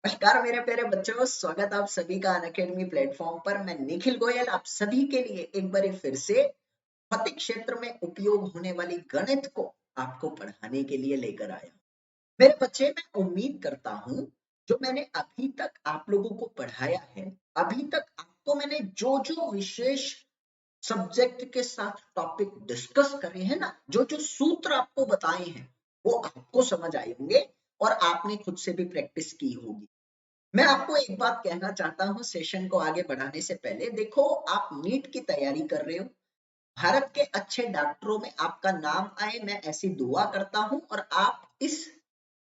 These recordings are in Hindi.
नमस्कार मेरे प्यारे बच्चों, स्वागत आप सभी का अनअकैडमी प्लेटफॉर्म पर। मैं निखिल गोयल आप सभी के लिए एक बार फिर से भौतिक क्षेत्र में उपयोग होने वाली गणित को आपको पढ़ाने के लिए लेकर आया। मेरे बच्चे, मैं उम्मीद करता हूँ जो मैंने अभी तक आप लोगों को पढ़ाया है, अभी तक आपको मैंने जो जो विशेष सब्जेक्ट के साथ टॉपिक डिस्कस करे हैं ना, जो जो सूत्र आपको बताए हैं वो आपको समझ आए होंगे और आपने खुद से भी प्रैक्टिस की होगी। मैं आपको एक बात कहना चाहता हूँ सेशन को आगे बढ़ाने से पहले। देखो, आप नीट की तैयारी कर रहे हो, भारत के अच्छे डॉक्टरों में आपका नाम आए, मैं ऐसी दुआ करता हूँ। और आप इस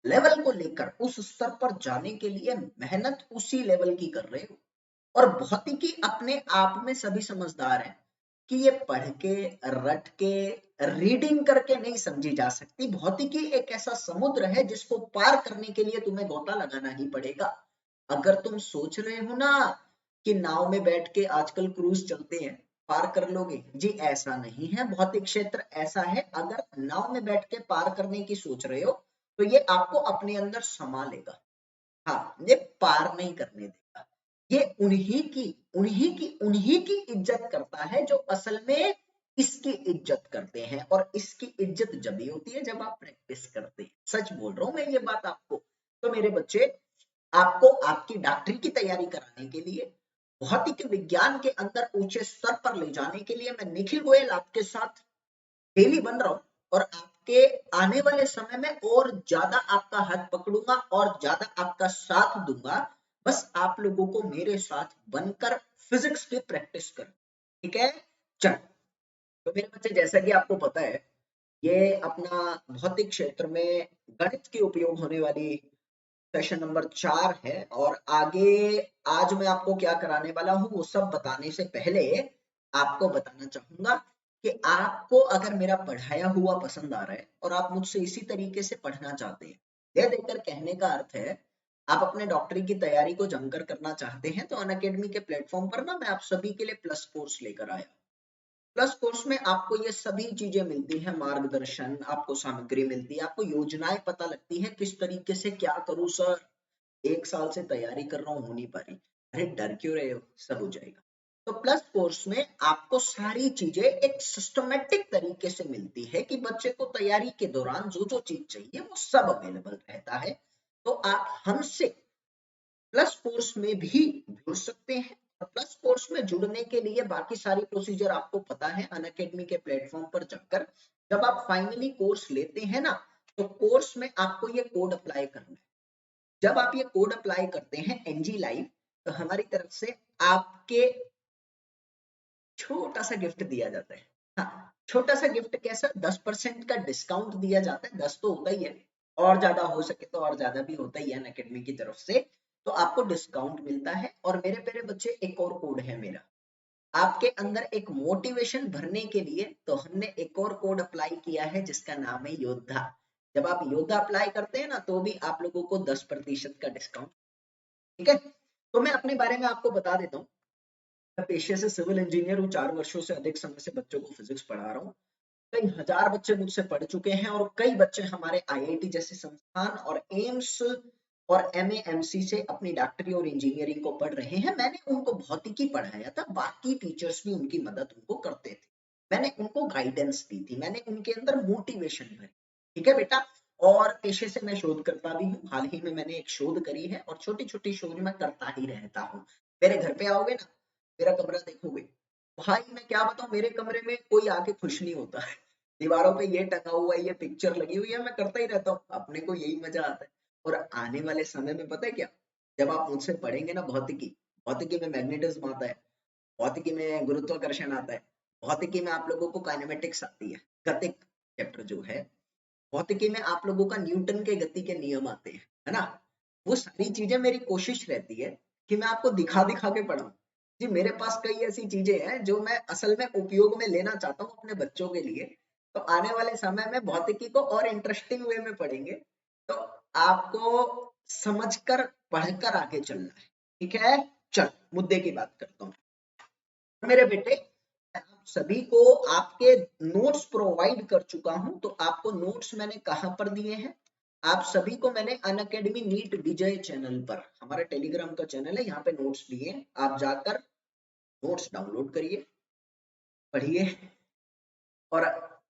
लेवल को लेकर उस स्तर पर जाने के लिए मेहनत उसी लेवल की कर रहे हो। और भौतिकी अपने आप में सभी समझदार हैं कि ये पढ़ के, रट के, रीडिंग करके नहीं समझी जा सकती। भौतिकी एक ऐसा समुद्र है जिसको पार करने के लिए तुम्हें गोता लगाना ही पड़ेगा। अगर तुम सोच रहे हो ना कि नाव में बैठ के आजकल क्रूज चलते हैं पार कर लोगे, जी ऐसा नहीं है। भौतिक क्षेत्र ऐसा है, अगर नाव में बैठ के पार करने की सोच रहे हो तो ये आपको अपने अंदर समा लेगा। हाँ, ये पार नहीं करने देगा। ये उन्हीं की इज्जत करता है जो असल में इसकी इज्जत करते हैं। और इसकी इज्जत जब ही होती है जब आप प्रैक्टिस करते हैं। सच बोल रहा हूं मैं ये बात आपको। तो मेरे बच्चे, आपको आपकी डॉक्टरी की तैयारी कराने के लिए, भौतिक विज्ञान के अंदर ऊंचे स्तर पर ले जाने के लिए मैं निखिल गोयल आपके साथ डेली बन रहा हूँ। और आपके आने वाले समय में और ज्यादा आपका हाथ पकड़ूंगा और ज्यादा आपका साथ दूंगा। बस आप लोगों को मेरे साथ बनकर फिजिक्स की प्रैक्टिस कर, ठीक है? चल, तो मेरे बच्चे, जैसा कि आपको पता है, ये अपना भौतिक क्षेत्र में गणित के उपयोग होने वाली सेशन नंबर 4 है। और आगे आज मैं आपको क्या कराने वाला हूँ वो सब बताने से पहले आपको बताना चाहूंगा कि आपको अगर मेरा पढ़ाया हुआ पसंद आ रहा है और आप मुझसे इसी तरीके से पढ़ना चाहते हैं, यह देखकर कहने का अर्थ है आप अपने डॉक्टरी की तैयारी को जमकर करना चाहते हैं, तो अनअकैडमी के प्लेटफॉर्म पर ना मैं आप सभी के लिए प्लस कोर्स लेकर आया। प्लस कोर्स में आपको ये सभी चीजें मिलती हैं, मार्गदर्शन, आपको सामग्री मिलती है, आपको योजनाएं पता लगती है किस तरीके से क्या करूं सर, 1 साल से तैयारी कर रहा हूँ हो नहीं पा रही। अरे डर क्यों रहे हो, सब हो जाएगा। तो प्लस कोर्स में आपको सारी चीजें एक सिस्टमेटिक तरीके से मिलती है कि बच्चे को तैयारी के दौरान जो जो चीज चाहिए वो सब अवेलेबल रहता है। तो आप हमसे प्लस कोर्स में भी जुड़ सकते हैं। और प्लस कोर्स में जुड़ने के लिए बाकी सारी प्रोसीजर आपको पता है अनअकैडमी के प्लेटफॉर्म पर जाकर। जब आप फाइनली कोर्स लेते हैं ना, तो कोर्स में आपको ये कोड अप्लाई करना है। जब आप ये कोड अप्लाई करते हैं एनजी लाइव, तो हमारी तरफ से आपके छोटा सा गिफ्ट दिया जाता है। हाँ, छोटा सा गिफ्ट कैसा, 10% का डिस्काउंट दिया जाता है। 10 तो होता ही है, और ज्यादा हो सके तो और ज्यादा भी होता ही है अनअकैडमी की तरफ से। तो आपको डिस्काउंट मिलता है। और मेरे प्यारे बच्चे, एक और कोड है मेरा आपके अंदर एक मोटिवेशन भरने के लिए। तो हमने एक और कोड अप्लाई किया है जिसका नाम है योद्धा। जब आप योद्धा अप्लाई करते हैं ना, तो भी आप लोगों को 10% का डिस्काउंट, ठीक है? तो मैं अपने बारे में आपको बता देता हूँ। मैं पेशे से सिविल इंजीनियर हूँ, 4 वर्षों से अधिक समय से बच्चों को फिजिक्स पढ़ा रहा हूँ। कई हजार बच्चे मुझसे पढ़ चुके हैं और कई बच्चे हमारे आईआईटी जैसे संस्थान और एम्स और एमएएमसी से अपनी डॉक्टरी और इंजीनियरिंग को पढ़ रहे हैं। मैंने उनको भौतिकी पढ़ाया था, बाकी टीचर्स भी उनकी मदद उनको करते थे। मैंने उनको गाइडेंस दी थी, मैंने उनके अंदर मोटिवेशन भरी, ठीक है बेटा? और पेशे से मैं शोध करता भी हूँ। हाल ही में मैंने एक शोध करी है और छोटी छोटी शोध मैं करता ही रहता हूँ। मेरे घर पे आओगे ना, मेरा कमरा देखोगे, भाई मैं क्या बताऊं, मेरे कमरे में कोई आके खुश नहीं होता है। दीवारों पे ये टंगा हुआ है, ये पिक्चर लगी हुई है, मैं करता ही रहता हूँ, अपने को यही मजा आता है। और आने वाले समय में पता है क्या, जब आप मुझसे पढ़ेंगे ना भौतिकी, भौतिकी में मैग्नेटिज्म आता है, भौतिकी में गुरुत्वाकर्षण आता है, भौतिकी में आप लोगों को काइनेमेटिक्स आती है, गतिक चैप्टर जो है, भौतिकी में आप लोगों का न्यूटन के गति के नियम आते हैं, है ना? वो सारी चीजें, मेरी कोशिश रहती है कि मैं आपको दिखा दिखा के पढ़ाऊं। जी मेरे पास कई ऐसी चीजें हैं जो मैं असल में उपयोग में लेना चाहता हूँ अपने बच्चों के लिए। तो आने वाले समय में भौतिकी को और इंटरेस्टिंग वे में पढ़ेंगे। तो आपको समझकर पढ़कर आगे चलना है, ठीक है? चल, मुद्दे की बात करता हूँ। मेरे बेटे, आप सभी को आपके नोट्स प्रोवाइड कर चुका हूं। तो आपको नोट्स मैंने कहां पर दिए हैं? आप सभी को मैंने अनअकैडमी नीट विजय चैनल पर, हमारा टेलीग्राम का चैनल है, यहाँ पे नोट्स दिए, आप जाकर नोट्स डाउनलोड करिए, पढ़िए, और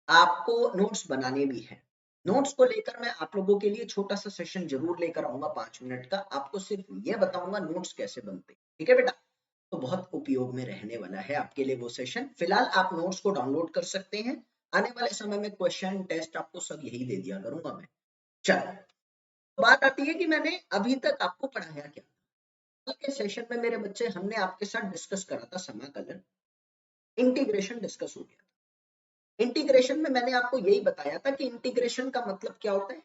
आपको नोट्स बनाने भी हैं। नोट्स को लेकर मैं आप लोगों के लिए छोटा सा सेशन जरूर लेकर आऊंगा 5 मिनट का, आपको सिर्फ ये बताऊंगा नोट्स कैसे बनते, ठीक है बेटा? तो बहुत उपयोग में रहने वाला है आपके लिए वो सेशन। फिलहाल आप नोट्स को डाउनलोड कर सकते हैं, आने वाले समय में क्वेश्चन टेस्ट आपको सब यही दे दिया करूंगा मैं। चलो, तो बात आती है कि मैंने अभी तक आपको पढ़ाया क्या। कल के सेशन में मेरे बच्चे हमने आपके साथ डिस्कस करा था समाकलन, इंटीग्रेशन डिस्कस हो गया था। इंटीग्रेशन में मैंने आपको यही बताया था कि इंटीग्रेशन का मतलब क्या होता है,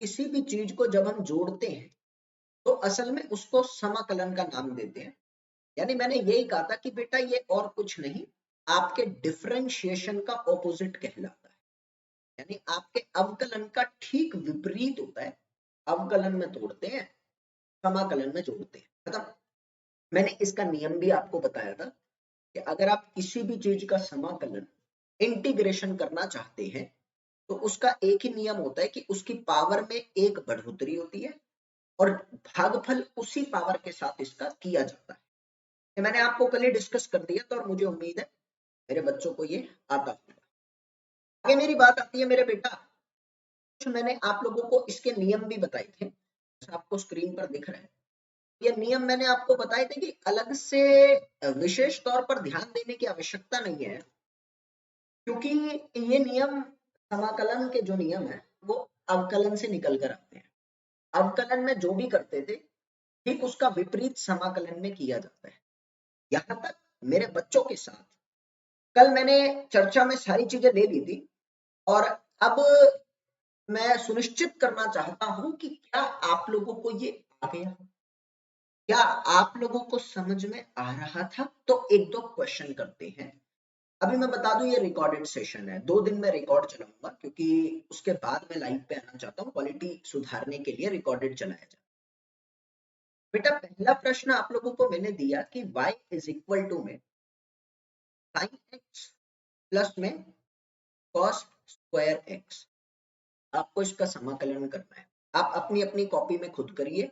किसी भी चीज को जब हम जोड़ते हैं तो असल में उसको समाकलन का नाम देते हैं। यानी मैंने यही कहा था कि बेटा ये और कुछ नहीं, आपके डिफरेंशिएशन का ऑपोजिट कहलाता है, यानी आपके अवकलन का ठीक विपरीत होता है। अवकलन में तोड़ते हैं, समाकलन में जोड़ते हैं, खत्म। मैंने इसका नियम भी आपको बताया था कि अगर आप किसी भी चीज का समाकलन इंटीग्रेशन करना चाहते हैं तो उसका एक ही नियम होता है कि उसकी पावर में एक बढ़ोतरी होती है और भागफल उसी पावर के साथ इसका किया जाता है। ये मैंने आपको कल ही डिस्कस कर दिया था और मुझे उम्मीद है मेरे बच्चों को ये आता होगा। आगे मेरी बात आती है मेरे बेटा, मैंने आप लोगों को इसके नियम भी बताए थे, आपको स्क्रीन पर दिख रहे हैं। ये नियम मैंने आपको बताए थे कि अलग से विशेष तौर पर ध्यान देने की आवश्यकता नहीं है, क्योंकि ये नियम समाकलन के जो नियम है वो अवकलन से निकल कर आते हैं। अवकलन में जो भी करते थे ठीक उसका विपरीत समाकलन में किया जाता है। यहां तक मेरे बच्चों के साथ कल मैंने चर्चा में सारी चीजें ले ली थी, और अब मैं सुनिश्चित करना चाहता हूं कि क्या आप लोगों को ये आ गया, क्या आप लोगों को समझ में आ रहा था? तो एक दो क्वेश्चन करते हैं। अभी मैं बता दूं ये रिकॉर्डेड सेशन है, 2 दिन में रिकॉर्ड चलाऊंगा क्योंकि उसके बाद मैं लाइव पे आना चाहता हूँ, क्वालिटी सुधारने के लिए रिकॉर्डेड चलाया जाए। बेटा पहला प्रश्न आप लोगों को मैंने दिया कि y इज इक्वल टू में sin x प्लस में cos स्क्वायर x, आपको इसका समाकलन करना है। आप अपनी अपनी कॉपी में खुद करिए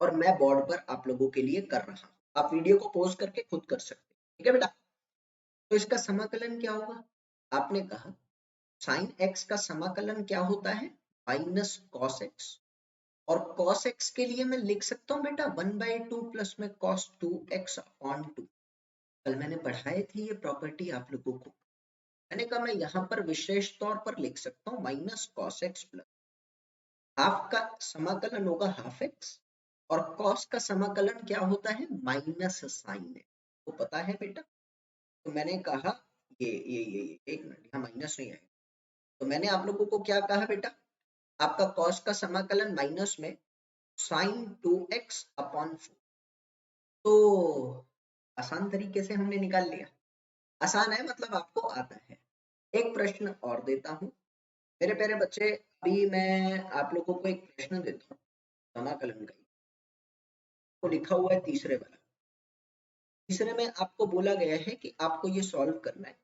और मैं बोर्ड पर आप लोगों के लिए कर रहा हूँ, आप वीडियो को पॉज करके खुद कर सकते हैं, ठीक है बेटा? तो इसका समाकलन क्या होगा? आपने कहा साइन x का समाकलन क्या होता है, माइनस कॉस x, और cos x के लिए मैं लिख सकता हूँ बेटा 1/2 प्लस में cos 2x अपॉन 2। कल मैंने पढ़ाए थे ये प्रॉपर्टी आप लोगों को, मैंने कहा मैं यहाँ पर विशेष तौर पर लिख सकता हूँ minus cos x plus half का समाकलन होगा हाफ एक्स, और कॉस का समाकलन क्या होता है, माइनस साइन एक्स। तो पता है बेटा, तो मैंने कहा ये एक मिनट, यहाँ माइनस नहीं है, तो मैंने आप लोगों को क्या कहा बेटा, आपका कॉस का समाकलन माइनस में साइन 2x अपॉन 4। तो आसान तरीके से हमने निकाल लिया, आसान है मतलब आपको आता है। एक प्रश्न और देता हूं मेरे प्यारे बच्चे, अभी मैं आप लोगों को एक प्रश्न देता हूँ समाकलन का, तो लिखा हुआ है तीसरे वाला। तीसरे में आपको बोला गया है कि आपको ये सॉल्व करना है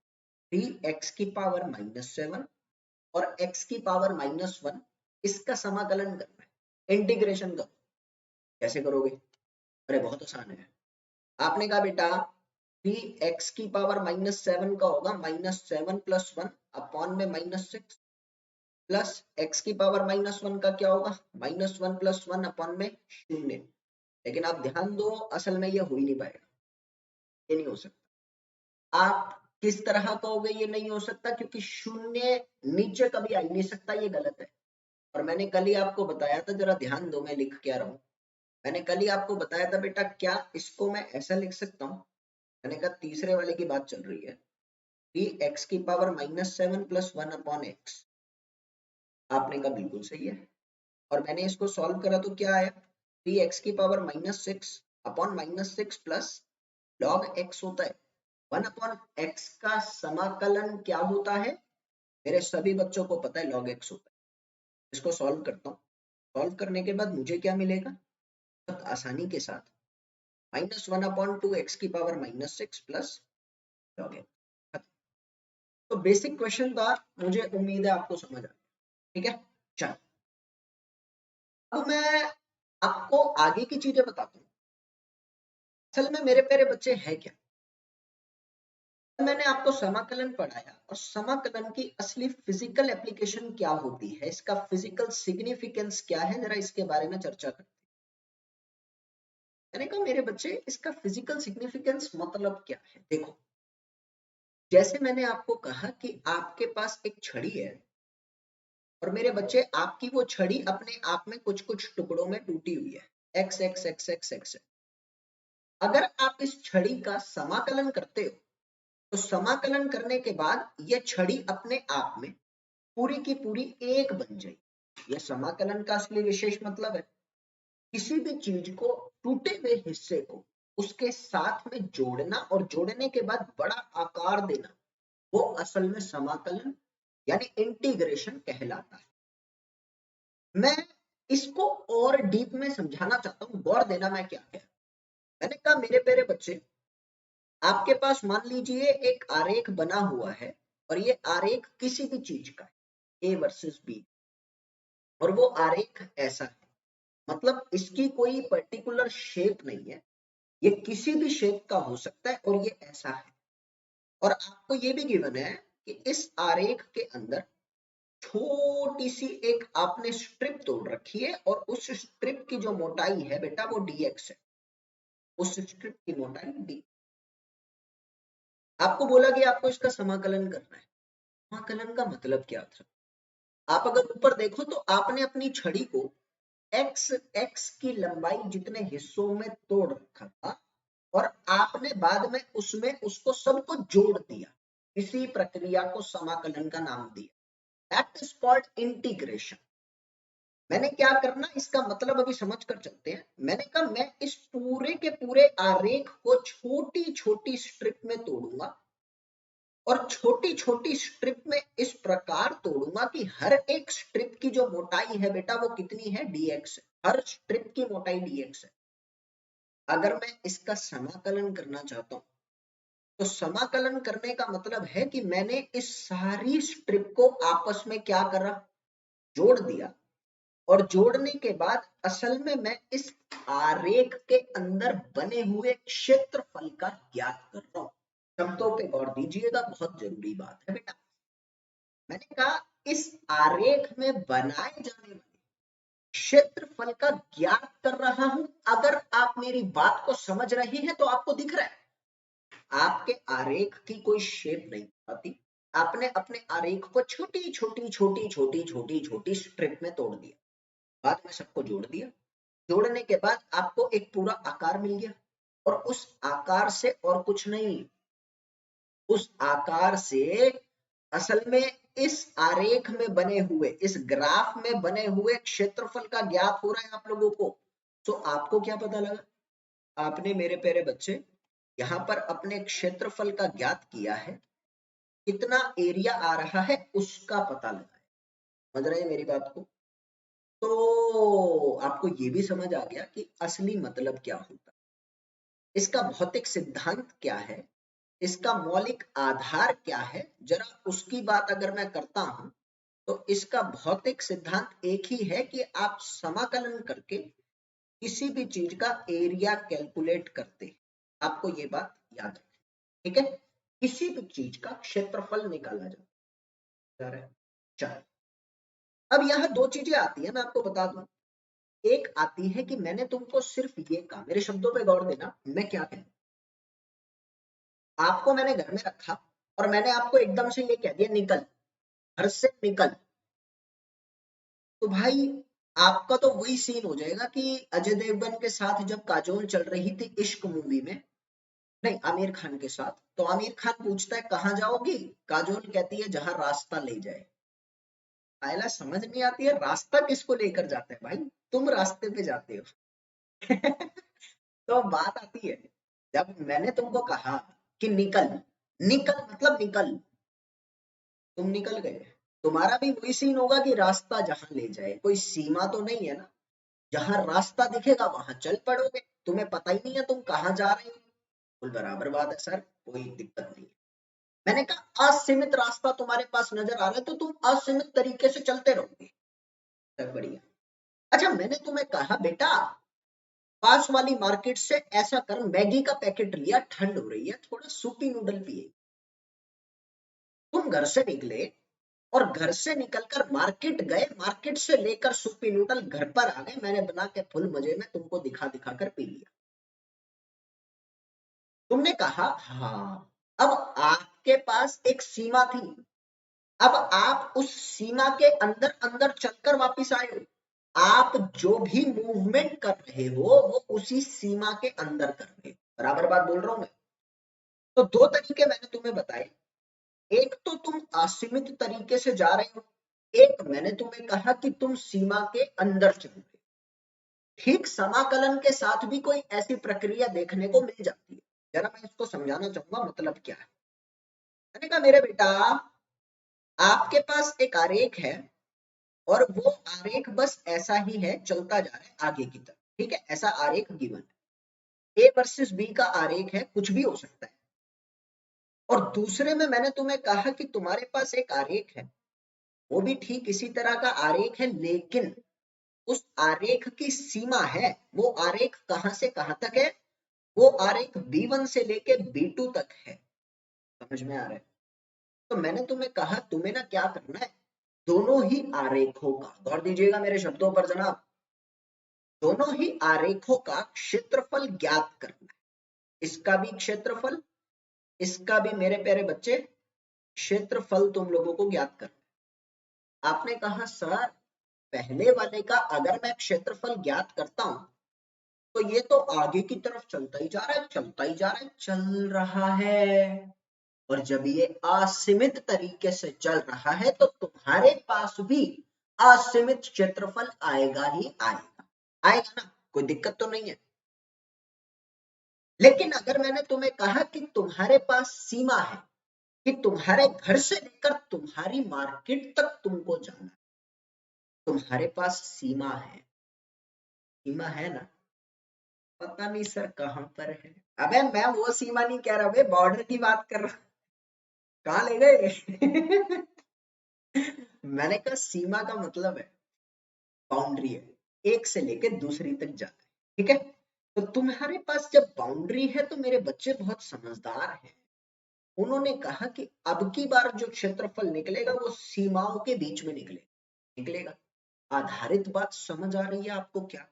3x की पावर -7 और x की पावर -1, इसका समाकलन करना है, इंटीग्रेशन करो। कैसे करोगे? अरे बहुत आसान है। आपने कहा बेटा 3x की पावर -7 का होगा -7 + 1 अपॉन में -6 प्लस x की पावर -1 का क्या होगा, -1 + 1 अपॉन में 0। लेकिन आप ध्यान दो, असल में ये हो ही नहीं पाएगा, ये नहीं हो सकता। आप किस तरह कहोगे ये नहीं हो सकता, क्योंकि 0 नीचे कभी आ ही नहीं सकता, ये गलत है। और मैंने कल ही आपको बताया था, जरा ध्यान दो मैं लिख क्या रहा हूँ। मैंने कल ही आपको बताया था बेटा, क्या इसको मैं ऐसा लिख सकता हूँ, मैंने कहा तीसरे वाले की बात चल रही है, 3x की पावर -7 + 1 अपॉन x। आपने कहा बिल्कुल सही है, और मैंने इसको सॉल्व करा तो क्या आया, 3x की power -6 upon -6 plus log x होता है 1 अपॉन x का समाकलन क्या होता है, मेरे सभी बच्चों को पता है log x होता है। इसको सॉल्व करता हूँ, सॉल्व करने के बाद मुझे क्या मिलेगा, बहुत आसानी के साथ -1 अपॉन 2x की पावर -6 प्लस log x। तो बेसिक क्वेश्चन था, मुझे उम्मीद है आपको समझ आ गया, ठीक है? चलो अब मैं आपको आगे की चीजें बताता हूँ। असल में मेरे प्यारे बच्चे है क्या, मैंने आपको समाकलन पढ़ाया और समाकलन की असली फिजिकल एप्लीकेशन क्या होती है, इसका फिजिकल सिग्निफिकेंस क्या है, जरा इसके बारे में चर्चा करते हैं। मैंने कहा मेरे बच्चे इसका फिजिकल सिग्निफिकेंस मतलब क्या है। देखो, जैसे मैंने आपको कहा कि आपके पास एक छड़ी है और मेरे बच्चे आपकी वो छड़ी अपने आप में कुछ कुछ टुकड़ों में टूटी हुई है, x x x x x. अगर आप इस छड़ी का समाकलन करते हो तो समाकलन करने के बाद ये छड़ी अपने आप में पूरी की पूरी एक बन जाएगी। यह समाकलन का असली विशेष मतलब है। किसी भी चीज को, टूटे हुए हिस्से को उसके साथ में जोड़ना और जोड़ने के बाद बड़ा आकार देना, वो असल में समाकलन यानी इंटीग्रेशन कहलाता है। मैं इसको और डीप में समझाना चाहता हूँ, गौर देना मैं क्या कह रहा हूं। मैंने कहा मेरे प्यारे बच्चे, आपके पास मान लीजिए एक आरेख बना हुआ है और ये आरेख किसी भी चीज का है, ए वर्सेस बी, और वो आरेख ऐसा है, मतलब इसकी कोई पर्टिकुलर शेप नहीं है, ये किसी भी शेप का हो सकता है और ये ऐसा है। और आपको ये भी गिवन है कि इस आरेख के अंदर छोटी सी एक आपने स्ट्रिप तोड़ रखी है और उस स्ट्रिप की जो मोटाई है बेटा वो dx है, उस स्ट्रिप की मोटाई d। आपको बोला कि आपको इसका समाकलन करना है। समाकलन का मतलब क्या था? आप अगर ऊपर देखो तो आपने अपनी छड़ी को एक्स एक्स की लंबाई जितने हिस्सों में तोड़ रखा था और आपने बाद में उसमें उसको सबको जोड़ दिया। इसी प्रक्रिया को समाकलन का नाम दिया। That is called integration. मैंने क्या करना, इसका मतलब अभी समझ कर चलते हैं। मैंने कहा मैं इस पूरे के पूरे आरेख को छोटी छोटी स्ट्रिप में तोड़ूंगा और छोटी छोटी स्ट्रिप में इस प्रकार तोड़ूंगा कि हर एक स्ट्रिप की जो मोटाई है बेटा वो कितनी है, dx है। हर स्ट्रिप की मोटाई dx है। अगर मैं इसका समाकलन करना चाहता हूं तो समाकलन करने का मतलब है कि मैंने इस सारी स्ट्रिप को आपस में क्या करा, जोड़ दिया। और जोड़ने के बाद असल में मैं इस आरेख के अंदर बने हुए क्षेत्रफल का ज्ञात कर रहा हूं। शब्दों पे गौर दीजिएगा, बहुत जरूरी बात है बेटा। मैंने कहा इस आरेख में बनाए जाने वाले क्षेत्रफल का ज्ञात कर रहा हूं। अगर आप मेरी बात को समझ रहे हैं तो आपको दिख रहा है आपके आरेख की कोई शेप नहीं आती। आपने अपने आरेख को छोटी छोटी छोटी छोटी छोटी छोटी स्ट्रिप में तोड़ दिया, बाद में सबको जोड़ दिया। जोड़ने के बाद आपको एक पूरा आकार मिल गया और उस आकार से और कुछ नहीं, उस आकार से असल में इस आरेख में बने हुए, इस ग्राफ में बने हुए क्षेत्रफल का ज्ञात हो रहा है आप लोगों को। तो आपको क्या पता लगा, आपने मेरे प्यारे बच्चे यहाँ पर अपने क्षेत्रफल का ज्ञात किया है, कितना एरिया आ रहा है उसका पता लगा है। समझ रहे हैं मेरी बात को? तो आपको ये भी समझ आ गया कि असली मतलब क्या होता है, इसका भौतिक सिद्धांत क्या है, इसका मौलिक आधार क्या है। जरा उसकी बात अगर मैं करता हूं तो इसका भौतिक सिद्धांत एक ही है कि आप समाकलन करके किसी भी चीज का एरिया कैलकुलेट करते हैं। आपको ये बात याद रखें, ठीक है? किसी भी चीज का क्षेत्रफल निकाला जाता है। चलो, अब यहाँ दो चीजें आती है, मैं आपको बता दूं। एक आती है कि मैंने तुमको सिर्फ ये कहा, मेरे शब्दों पे गौर देना, मैं क्या कहूं, आपको मैंने घर में रखा और मैंने आपको एकदम से ये कह दिया निकल, घर से निकल। तो भाई आपका तो वही सीन हो जाएगा कि अजय देवगन के साथ जब काजोल चल रही थी इश्क मूवी में, नहीं आमिर खान के साथ, तो आमिर खान पूछता है कहाँ जाओगी, काजोल कहती है जहां रास्ता ले जाए। आयला समझ नहीं आती है, रास्ता किसको लेकर जाते हैं भाई, तुम रास्ते पे जाते हो। तो बात आती है, जब मैंने तुमको कहा कि निकल, निकल मतलब निकल, तुम निकल गए। तुम्हारा भी वही सीन होगा कि रास्ता जहां ले जाए, कोई सीमा तो नहीं है ना, जहां रास्ता दिखेगा वहां चल पड़ोगे, तुम्हें पता ही नहीं है तुम कहाँ जा रहे हो। बिल्कुल बराबर बात है सर, कोई दिक्कत नहीं है। मैंने कहा असीमित रास्ता तुम्हारे पास नजर आ रहा है तो तुम असीमित तरीके से चलते रहोगे। सर बढ़िया, अच्छा, मैंने तुम्हें कहा बेटा पास वाली मार्केट से ऐसा कर, मैगी का पैकेट लिया, ठंड हो रही है, थोड़ा सूपी नूडल पिए। तुम घर से निकले और घर से निकलकर मार्केट गए, मार्केट से लेकर सूपी नूडल घर पर आ गए, मैंने बना के फुल मजे में तुमको दिखा दिखा कर पी लिया। तुमने कहा हाँ, अब आपके पास एक सीमा थी, अब आप उस सीमा के अंदर अंदर चलकर वापिस आए हो। आप जो भी मूवमेंट कर रहे हो वो उसी सीमा के अंदर कर रहे हो। बराबर बात बोल रहा हूं मैं? तो दो तरीके मैंने तुम्हें बताए, एक तो तुम असीमित तरीके से जा रहे हो, एक मैंने तुम्हें कहा कि तुम सीमा के अंदर चल रहे हो। ठीक समाकलन के साथ भी कोई ऐसी प्रक्रिया देखने को मिल जाती है। जरा मैं इसको समझाना चाहूंगा मतलब क्या है। मैंने कहा मेरे बेटा आपके पास एक आरेख है और वो आरेख बस ऐसा ही है, चलता जा रहा है आगे की तरफ, ठीक है, ऐसा आरेख गिवन है। ए वर्सेस बी का आरेख है, कुछ भी हो सकता है। और दूसरे में मैंने तुम्हें कहा कि तुम्हारे पास एक आरेख है, वो भी ठीक इसी तरह का आरेख है, लेकिन उस आरेख की सीमा है। वो आरेख कहां से कहां तक है? वो आरेख B1 से लेके B2 तक है। समझ में आ रहा है? तो मैंने तुम्हें कहा तुम्हें ना क्या करना है, दोनों ही आरेखों का, गौर दीजिएगा मेरे शब्दों पर जनाब, दोनों ही आरेखों का क्षेत्रफल ज्ञात करना है। इसका भी क्षेत्रफल, इसका भी मेरे प्यारे बच्चे क्षेत्रफल तुम लोगों को ज्ञात करना है। आपने कहा सर पहले वाले का अगर मैं क्षेत्रफल ज्ञात करता हूं तो ये तो आगे की तरफ चलता ही जा रहा है, चलता ही जा रहा है, चल रहा है। और जब ये असीमित तरीके से चल रहा है तो तुम्हारे पास भी असीमित क्षेत्रफल आएगा ही आएगा, आएगा ना, कोई दिक्कत तो नहीं है। लेकिन अगर मैंने तुम्हें कहा कि तुम्हारे पास सीमा है, कि तुम्हारे घर से लेकर तुम्हारी मार्केट तक तुमको जाना है, तुम्हारे पास सीमा है, सीमा है ना? पता नहीं सर कहां पर है। अबे मैं वो सीमा नहीं कह रहा, बॉर्डर की बात कर रहा। कहाँ ले गए? मैंने कहा सीमा का मतलब है बाउंड्री है, एक से लेके दूसरी तक जाना है, ठीक है। तो तुम्हारे पास जब बाउंड्री है तो मेरे बच्चे बहुत समझदार हैं, उन्होंने कहा कि अब की बार जो क्षेत्रफल निकलेगा वो सीमाओं के बीच में निकलेगा, निकलेगा। आधारित बात समझ आ रही है आपको क्या?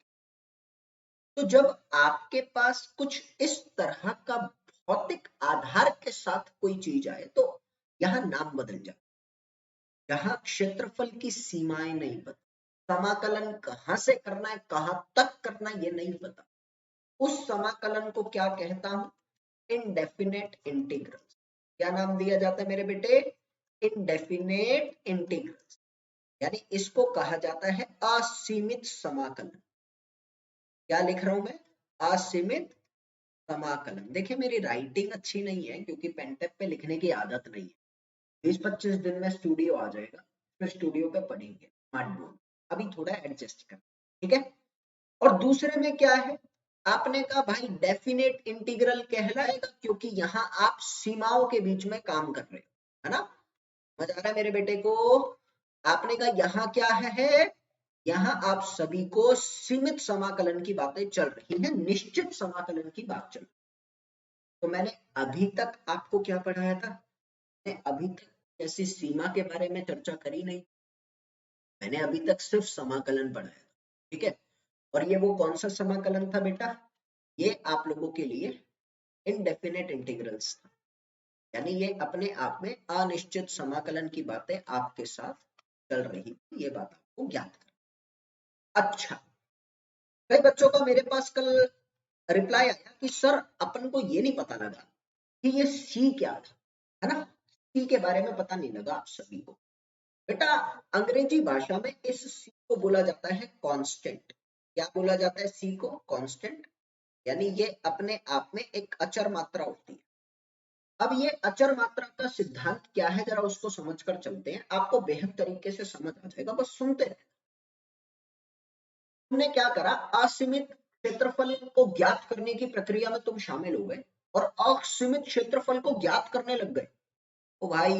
तो जब आपके पास कुछ इस तरह का भौतिक आधार के साथ कोई चीज आए तो यहाँ नाम बदल जाए। यहाँ क्षेत्रफल की सीमाएं नहीं पता, समाकलन कहां से करना है, कहां तक करना है, ये नहीं पता। उस समाकलन को क्या कहता हूं? Indefinite integral. क्या नाम दिया जाता है मेरे बेटे? Indefinite integral. यानी इसको कहा जाता है असीमित समाकलन। क्या लिख रहा हूं मैं? असीमित समाकलन। देखिए मेरी राइटिंग अच्छी नहीं है क्योंकि पेनटेप पे लिखने की आदत नहीं है। 20-25 दिन में स्टूडियो आ जाएगा, फिर स्टूडियो पे पढ़ेंगे स्मार्ट बोर्ड, अभी थोड़ा एडजस्ट कर, ठीक है। और दूसरे में क्या है? आपने कहा भाई डेफिनेट इंटीग्रल कहलाएगा क्योंकि यहाँ आप सीमाओं के बीच में काम कर रहे हो, है ना? मजा आ रहा है मेरे बेटे को? आपने कहा यहाँ क्या है? यहाँ आप सभी को सीमित समाकलन की बातें चल रही हैं, निश्चित समाकलन की बात चल रही है। तो मैंने अभी तक आपको क्या पढ़ाया था? मैंने अभी तक ऐसी सीमा के बारे में चर्चा करी नहीं, मैंने अभी तक सिर्फ समाकलन पढ़ाया था, ठीक है। और ये वो कौन सा समाकलन था बेटा? ये आप लोगों के लिए इनडेफिनेट इंटीग्रल्स था, यानी ये अपने आप में अनिश्चित समाकलन की बातें आपके साथ चल रही थी, ये बात आपको ज्ञात कर। अच्छा, कई बच्चों का मेरे पास कल रिप्लाई आया कि सर अपन को ये नहीं पता लगा कि ये सी क्या था, है ना? सी के बारे में पता नहीं लगा आप सभी को। बेटा अंग्रेजी भाषा में इस सी को बोला जाता है कांस्टेंट। क्या बोला जाता है सी को? कांस्टेंट। यानी ये अपने आप में एक अचर मात्रा होती है। अब ये अचर मात्रा का सिद्धांत क्या है जरा उसको समझकर चलते हैं, आपको बेहद तरीके से समझ आ जाएगा, बस सुनते रहे। तुमने क्या करा, असीमित क्षेत्रफल को ज्ञात करने की प्रक्रिया में तुम शामिल हो गए और असीमित क्षेत्रफल को ज्ञात करने लग गए। ओ भाई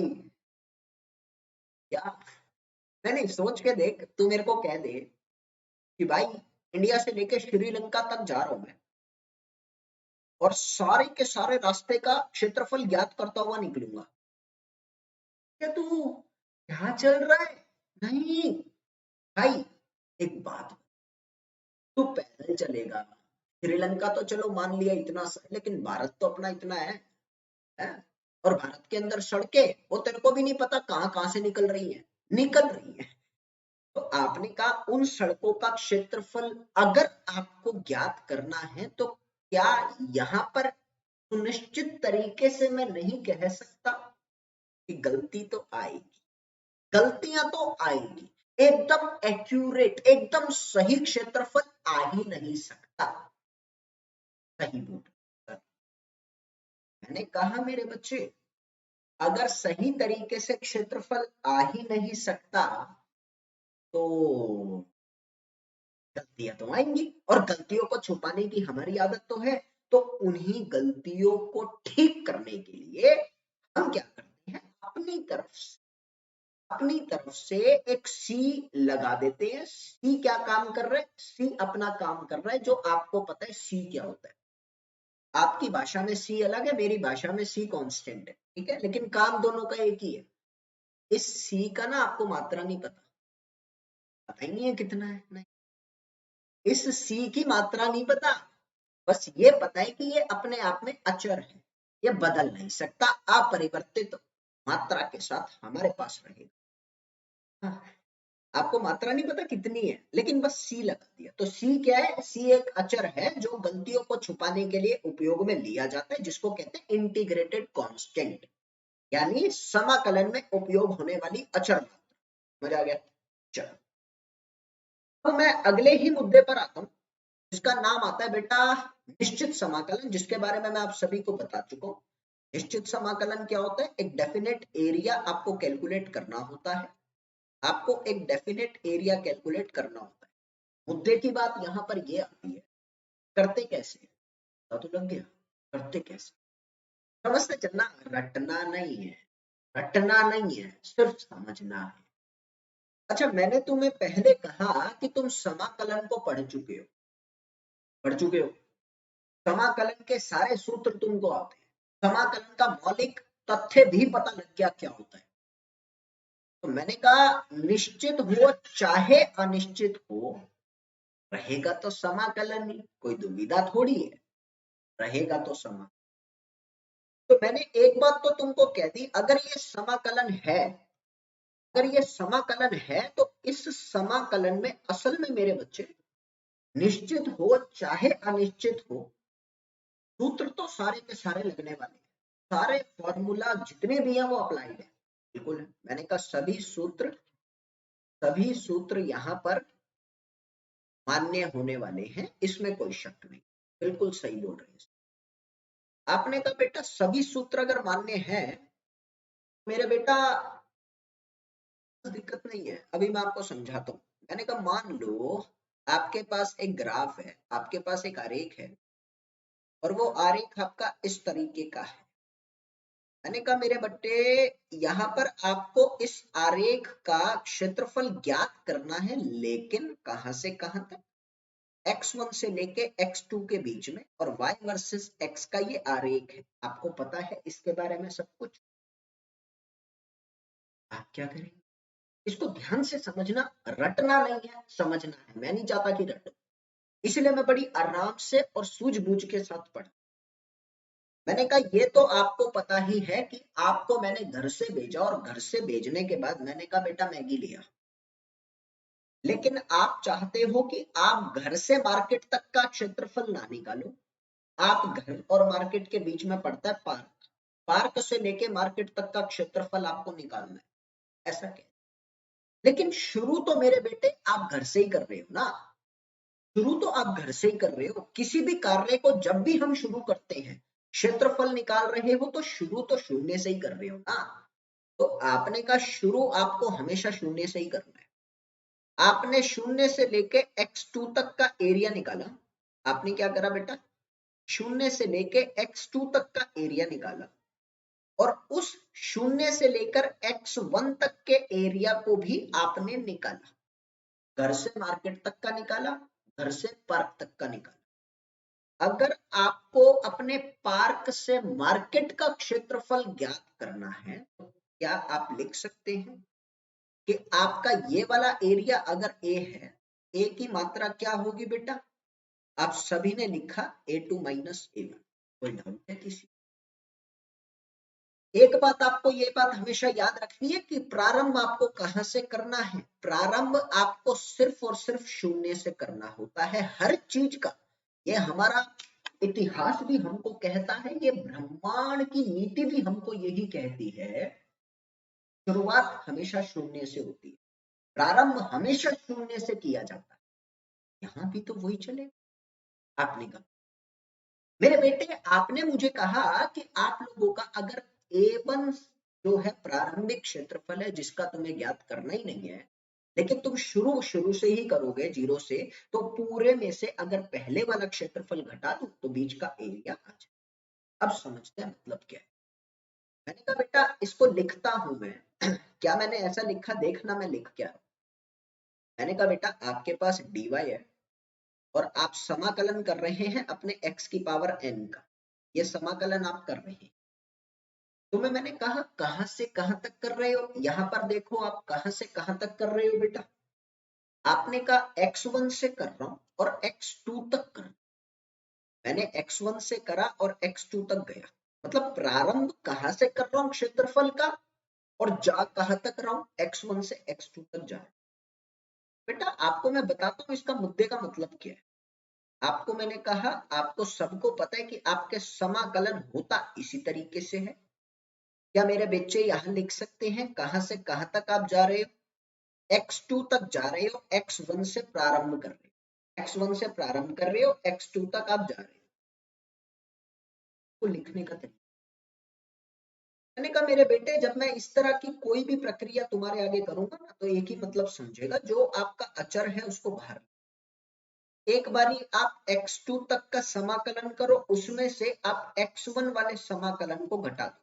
क्या, नहीं नहीं सोच के देख, तू मेरे को कह दे कि भाई इंडिया से लेके श्रीलंका तक जा रहा हूं मैं और सारे के सारे रास्ते का क्षेत्रफल ज्ञात करता हुआ निकलूंगा, क्या तू क्या चल रहा है? नहीं भाई, एक बात, तू पैदल चलेगा, श्रीलंका तो चलो मान लिया इतना लेकिन भारत तो अपना इतना है? और भारत के अंदर सड़कें वो तेरे को भी नहीं पता कहाँ कहाँ से निकल रही है। तो आपने कहा उन सड़कों का क्षेत्रफल अगर आपको ज्ञात करना है तो क्या यहाँ पर सुनिश्चित तरीके से मैं नहीं कह सकता कि गलती तो आएगी, गलतियां तो आएगी, एकदम एक्यूरेट एकदम सही क्षेत्रफल आ ही नहीं सकता। सही बोल, मैंने कहा मेरे बच्चे अगर सही तरीके से क्षेत्रफल आ ही नहीं सकता तो गलतियां तो आएंगी, और गलतियों को छुपाने की हमारी आदत तो है। तो उन्हीं गलतियों को ठीक करने के लिए हम क्या करते हैं, अपनी तरफ से एक सी लगा देते हैं। सी क्या काम कर रहा है, सी अपना काम कर रहा है, जो आपको पता है सी क्या होता है। आपकी भाषा में सी अलग है, मेरी भाषा में सी कांस्टेंट है, ठीक है, लेकिन काम दोनों का एक ही है। इस सी का ना आपको मात्रा नहीं पता, पता ही नहीं है कितना है, नहीं, इस सी की मात्रा नहीं पता, बस ये पता है कि ये अपने आप में अचर है, ये बदल नहीं सकता, अपरिवर्तित मात्रा के साथ हमारे पास रहेगा। हाँ, आपको मात्रा नहीं पता कितनी है, लेकिन बस सी लगा दिया। तो सी क्या है, सी एक अचर है जो गलतियों को छुपाने के लिए उपयोग में लिया जाता है, जिसको कहते हैं इंटीग्रेटेड कांस्टेंट, यानी समाकलन में उपयोग होने वाली अचर मात्रा। मजा आ गया? चलो, तो मैं अगले ही मुद्दे पर आता हूं, जिसका नाम आता है बेटा निश्चित समाकलन, जिसके बारे में मैं आप सभी को बता चुका हूं। निश्चित समाकलन क्या होता है, एक डेफिनेट एरिया आपको कैलकुलेट करना होता है, आपको एक डेफिनेट एरिया कैलकुलेट करना होता है। मुद्दे की बात यहाँ पर ये आती है, करते कैसे, पता तो लग गया करते कैसे, समझते चलना, रटना नहीं है, सिर्फ समझना है। अच्छा, मैंने तुम्हें पहले कहा कि तुम समाकलन को पढ़ चुके हो, समाकलन के सारे सूत्र तुमको आते हैं, समाकलन का मौलिक तथ्य भी पता लग गया क्या होता है। तो मैंने कहा निश्चित हो चाहे अनिश्चित हो, रहेगा तो समाकलन ही, कोई दुविधा थोड़ी है, रहेगा तो समाकलन। तो मैंने एक बात तो तुमको कह दी, अगर ये समाकलन है, अगर ये समाकलन है तो इस समाकलन में असल में मेरे बच्चे निश्चित हो चाहे अनिश्चित हो, सूत्र तो सारे के सारे लगने वाले हैं, सारे फॉर्मूला जितने भी हैं वो अप्लाइड है, बिल्कुल है। मैंने कहा सभी सूत्र यहाँ पर मान्य होने वाले हैं, इसमें कोई शक नहीं, बिल्कुल सही बोल रहे हैं। आपने कहा बेटा सभी सूत्र अगर मान्य हैं, मेरे बेटा दिक्कत नहीं है, अभी मैं आपको समझाता हूँ। मैंने कहा मान लो आपके पास एक ग्राफ है, आपके पास एक आरेख है, और वो आरेख आपका इस तरीके का है। मैंने कहा मेरे बट्टे यहाँ पर आपको इस आरेख का क्षेत्रफल ज्ञात करना है, लेकिन कहां से कहां तक, x1 से लेके x2 के बीच में, और y वर्सेस x का ये आरेख है, आपको पता है इसके बारे में सब कुछ। आप क्या करेंगे, इसको ध्यान से समझना, रटना नहीं है, समझना है। मैं नहीं चाहता कि रटो, इसलिए मैं बड़ी आराम से और सूझबूझ के साथ पढ़ा। मैंने कहा ये तो आपको पता ही है कि आपको मैंने घर से भेजा, और घर से भेजने के बाद मैंने कहा बेटा मैगी लिया, लेकिन आप चाहते हो कि आप घर से मार्केट तक का क्षेत्रफल ना निकालो, आप घर और मार्केट के बीच में पड़ता है पार्क, पार्क से लेके मार्केट तक का क्षेत्रफल आपको निकालना है, ऐसा क्या? लेकिन शुरू तो मेरे बेटे आप घर से ही कर रहे हो ना, शुरू तो आप घर से ही कर रहे हो। किसी भी कार्य को जब भी हम शुरू करते हैं, क्षेत्रफल निकाल रहे हो, तो शुरू तो शून्य से ही कर रहे हो ना। तो आपने कहा शुरू आपको हमेशा शून्य से ही करना है। आपने शून्य से लेके x2 तक का एरिया निकाला। आपने क्या करा बेटा, शून्य से लेके x2 तक का एरिया निकाला, और उस शून्य से लेकर x1 तक के एरिया को भी आपने निकाला। घर से मार्केट तक का निकाला, घर से पार्क तक का निकाला। अगर आपको अपने पार्क से मार्केट का क्षेत्रफल ज्ञात करना है तो क्या आप लिख सकते हैं कि आपका ये वाला एरिया अगर ए है, ए की मात्रा क्या होगी बेटा? आप सभी ने लिखा A2 माइनस A1। कोई डाउट है किसी? एक बात आपको ये बात हमेशा याद रखनी है कि प्रारंभ आपको कहां से करना है? प्रारंभ आपको सिर्फ और सिर्फ शून्य से करना होता है हर चीज का। ये हमारा इतिहास भी हमको कहता है, ये ब्रह्मांड की नीति भी हमको यही कहती है, शुरुआत हमेशा शून्य से होती है, प्रारंभ हमेशा शून्य से किया जाता है। यहाँ भी तो वही चलेगा। आपने कहा मेरे बेटे, आपने मुझे कहा कि आप लोगों का अगर A1 जो है प्रारंभिक क्षेत्रफल है जिसका तुम्हें ज्ञात करना ही नहीं है, लेकिन तुम शुरू शुरू से ही करोगे जीरो से, तो पूरे में से अगर पहले वाला क्षेत्रफल घटा दो तो बीच का एरिया आ जाए। अब समझते हैं मतलब क्या है। मैंने कहा बेटा इसको लिखता हूं मैं क्या मैंने ऐसा लिखा, देखना मैं लिख क्या रहा हूं। मैंने कहा बेटा आपके पास dy है और आप समाकलन कर रहे हैं अपने x की पावर n का, ये समाकलन आप कर रहे हैं। तुम्हें मैंने कहा कहां से कहां तक कर रहे हो, यहां पर देखो आप कहां से कहां तक कर रहे हो बेटा। आपने कहा x1 से कर रहा हूं और x2 तक कर रहा हूं। मैंने x1 से करा और x2 तक गया, मतलब प्रारंभ कहां से कर रहा हूं क्षेत्रफल का और जा कहां तक रहा हूं, x1 से x2 तक जा रहा हूं। बेटा आपको मैं बताता हूं इसका मुद्दे का मतलब क्या है। आपको मैंने कहा, आपको सबको पता है कि आपके समाकलन होता इसी तरीके से है। क्या मेरे बच्चे यहां लिख सकते हैं कहां से कहां तक आप जा रहे हो? x2 तक जा रहे हो, x1 से प्रारंभ कर रहे हो, x1 से प्रारंभ कर रहे हो, x2 तक आप जा रहे हो। तो लिखने का तरीका, मैंने कहा मेरे बेटे जब मैं इस तरह की कोई भी प्रक्रिया तुम्हारे आगे करूंगा ना तो एक ही मतलब समझेगा, जो आपका अचर है उसको बाहर, एक बारी आप x2 तक का समाकलन करो, उसमें से आप x1 वाले समाकलन को घटा दो।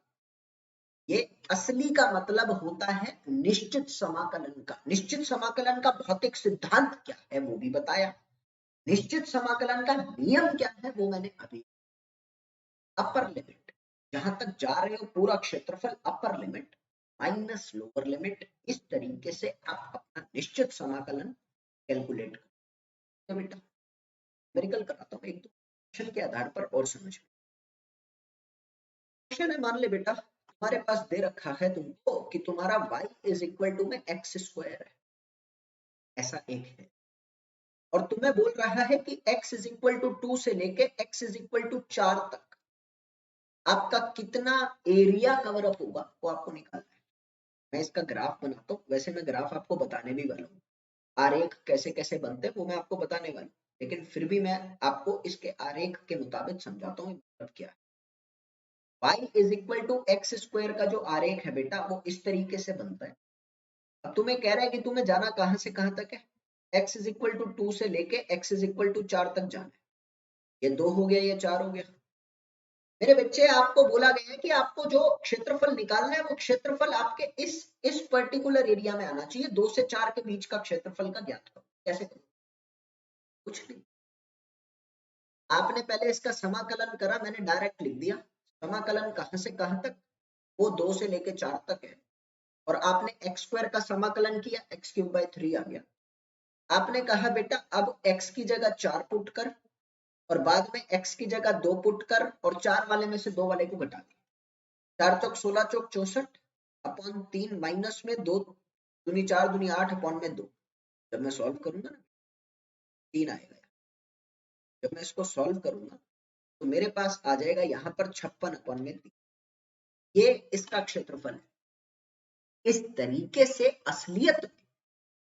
ये असली का मतलब होता है निश्चित समाकलन का। निश्चित समाकलन का भौतिक सिद्धांत क्या है वो भी बताया, निश्चित समाकलन का नियम क्या है वो मैंने अभी, अपर लिमिट जहां तक जा रहे हो पूरा क्षेत्रफल, upper limit minus lower limit, इस तरीके से आप अपना निश्चित समाकलन कैलकुलेट करो। बेटा मेरिकल कराता हूँ एक दो क्वेश्चन के आधार पर और समझ में। क्वेश्चन है, मान ले बेटा तुम्हारे पास दे रखा है तुमको कि तुम्हारा y is equal to m x square है, ऐसा एक है, और तुम्हें बोल रहा है कि x इज इक्वल टू 2 से लेके x इज इक्वल टू 4 तक आपका कितना एरिया कवर अप होगा वो आपको निकालना है। मैं इसका ग्राफ बनाता हूँ, वैसे मैं ग्राफ आपको बताने भी वाला हूँ, आरेख कैसे कैसे बनते हैं वो मैं आपको बताने वाला हूँ, लेकिन फिर भी मैं आपको इसके आरेख के मुताबिक समझाता हूँ मतलब क्या है। y is equal to x square का जो आरेख है बेटा वो इस तरीके से बनता है। अब तुम्हें कह रहा है कि तुम्हें जाना कहां से कहां तक है, x इज इक्वल टू 2 से लेके x इज इक्वल टू 4 तक जाना है। ये 2 हो गया, ये 4 हो गया। मेरे बच्चे आपको बोला गया है कि आपको जो क्षेत्रफल निकालना है वो क्षेत्रफल आपके इस पर्टिकुलर एरिया में आना चाहिए। 2 से 4 के बीच का क्षेत्रफल का ज्ञात करो। कैसे करो? कुछ नहीं, आपने पहले इसका समाकलन करा, मैंने डायरेक्ट लिख दिया। समाकलन कहां से कहां तक, वो 2 से लेके 4 तक है, और आपने एक्स स्क्वायर का समाकलन किया, एक्स क्यूब बाय 3 आ गया। आपने कहा बेटा अब x की जगह 4 पुट कर और बाद में x की जगह 2 पुट कर और 4 वाले में से 2 वाले को घटा दे। 4 चौक 16 चौक 64 अपॉन 3 माइनस में 2 दूनी 4 दूनी 8 अपॉन में 2। जब मैं सॉल्व करूंगा ना 3 आएगा। जब मैं इसको सॉल्व करूंगा तो मेरे पास आ जाएगा यहाँ पर 56 अपॉन में 3। ये इसका क्षेत्रफल है। इस तरीके से असलियत में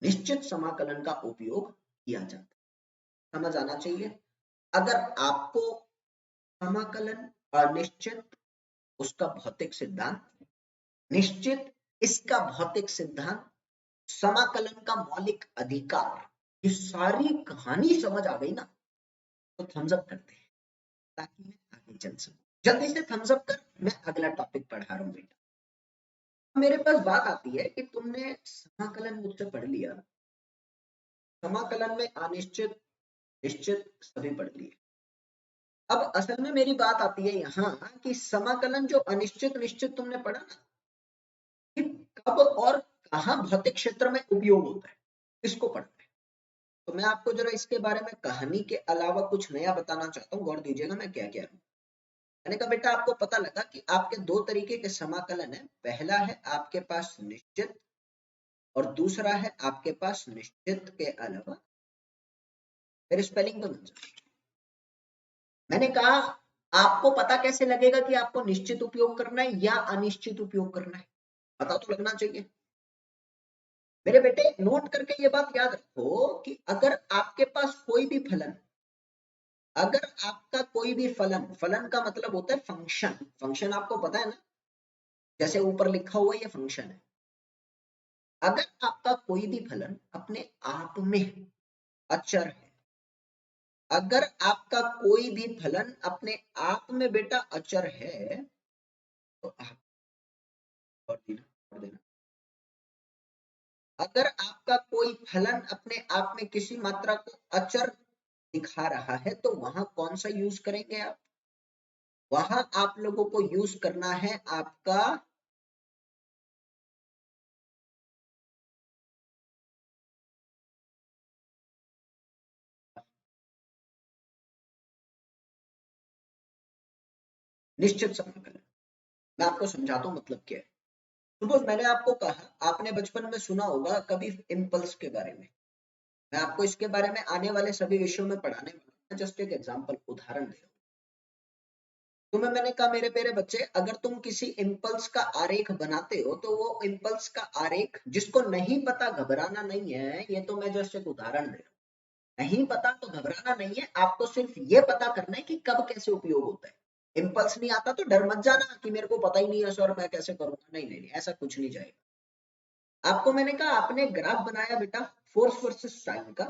निश्चित समाकलन का उपयोग किया जाता है, समझ आना चाहिए। अगर आपको समाकलन अनिश्चित, उसका भौतिक सिद्धांत निश्चित, इसका भौतिक सिद्धांत, समाकलन का मौलिक अधिकार, ये सारी कहानी समझ आ गई ना तो थम्स अप करते हैं ताकि मैं आगे चल सकूं। जल्दी से थम्स अप कर, मैं अगला टॉपिक पढ़ा रहा हूं बेटा। मेरे पास बात आती है कि तुमने समाकलन मुझसे पढ़ लिया, समाकलन में अनिश्चित निश्चित सभी पढ़ लिए। अब असल में मेरी बात आती है यहाँ कि समाकलन जो अनिश्चित निश्चित तुमने पढ़ा ना, कि कब और कहाँ भौतिक क्षेत्र में उपयोग होता है, इसको पढ़ना है। तो मैं आपको जरा इसके बारे में कहानी के अलावा कुछ नया बताना चाहता हूँ, गौर दीजिएगा मैं क्या कह रहा हूँ। मैंने कहा बेटा आपको पता लगा कि आपके दो तरीके के समाकलन है, पहला है आपके पास निश्चित और दूसरा है आपके पास निश्चित के अलावा। मेरे स्पेलिंग तो मैंने कहा आपको पता कैसे लगेगा कि आपको निश्चित उपयोग करना है या अनिश्चित उपयोग करना है, पता तो लगना चाहिए। मेरे बेटे नोट करके ये बात याद रखो कि अगर आपके पास कोई भी फलन, अगर आपका कोई भी फलन, फलन का मतलब होता है फंक्शन, फंक्शन आपको पता है ना, जैसे ऊपर लिखा हुआ ये फंक्शन है। अगर आपका कोई भी फलन अपने आप में अचर है, अगर आपका कोई भी फलन अपने आप में बेटा अचर है, तो आप और देना, अगर आपका कोई फलन अपने आप में किसी मात्रा को अचर दिखा रहा है तो वहां कौन सा यूज करेंगे आप? वहां आप लोगों को यूज करना है आपका निश्चित समाकलन। मैं आपको समझाता हूं मतलब क्या है। सपोज मैंने आपको कहा, आपने बचपन में सुना होगा कभी इम्पल्स के बारे में, मैं आपको इसके बारे में आने वाले सभी विषयों में पढ़ाने वाला हूं। जस्ट एक एग्जांपल, उदाहरण दे रहा हूं तुम्हें। मैंने कहा मेरे प्यारे बच्चे, अगर तुम किसी इम्पल्स का आरेख बनाते हो तो वो इम्पल्स का आरेख, जिसको नहीं पता घबराना नहीं है, ये तो मैं जस्ट एक उदाहरण दे रहा हूँ, नहीं पता तो घबराना नहीं है, आपको सिर्फ ये पता करना है कि कब कैसे उपयोग होता है। इम्पल्स नहीं आता तो डर मत जाना कि मेरे को पता ही नहीं है सर मैं कैसे करूंगा, नहीं नहीं नहीं, ऐसा कुछ नहीं जाएगा। आपको मैंने कहा आपने ग्राफ बनाया बेटा फोर्स वर्सेस टाइम का,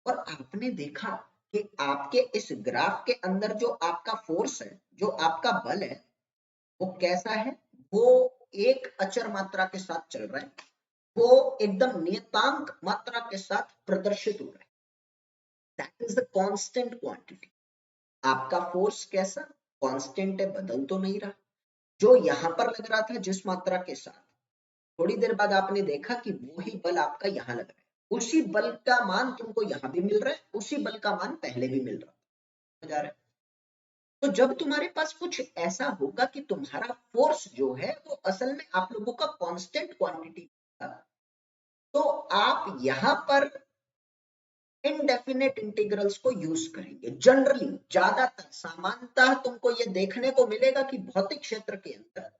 और आपने देखा कि आपके इस ग्राफ के अंदर जो आपका फोर्स है, जो आपका बल है, वो कैसा है, वो एक अचर मात्रा के साथ चल रहा है, वो एकदम नियतांक मात्रा के साथ प्रदर्शित हो रहा है। That is the constant quantity. आपका फोर्स कैसा, कांस्टेंट है, बदल तो नहीं रहा। जो यहां पर लग रहा था जिस मात्रा के साथ, थोड़ी देर बाद आपने देखा कि वही बल आपका यहां लग रहा है, उसी बल का मान तुमको यहां भी मिल रहा है, उसी बल का मान पहले भी मिल रहा है। तो जब तुम्हारे पास कुछ ऐसा होगा कि तुम्हारा फोर्स जो है वो असल में आप लोगों का कांस्टेंट क्वांटिटी था, तो आप यहां पर इनडेफिनेट इंटीग्रल्स को यूज करेंगे। जनरली, ज्यादातर, सामान्यतः तुमको ये देखने को मिलेगा कि भौतिक क्षेत्र के अंदर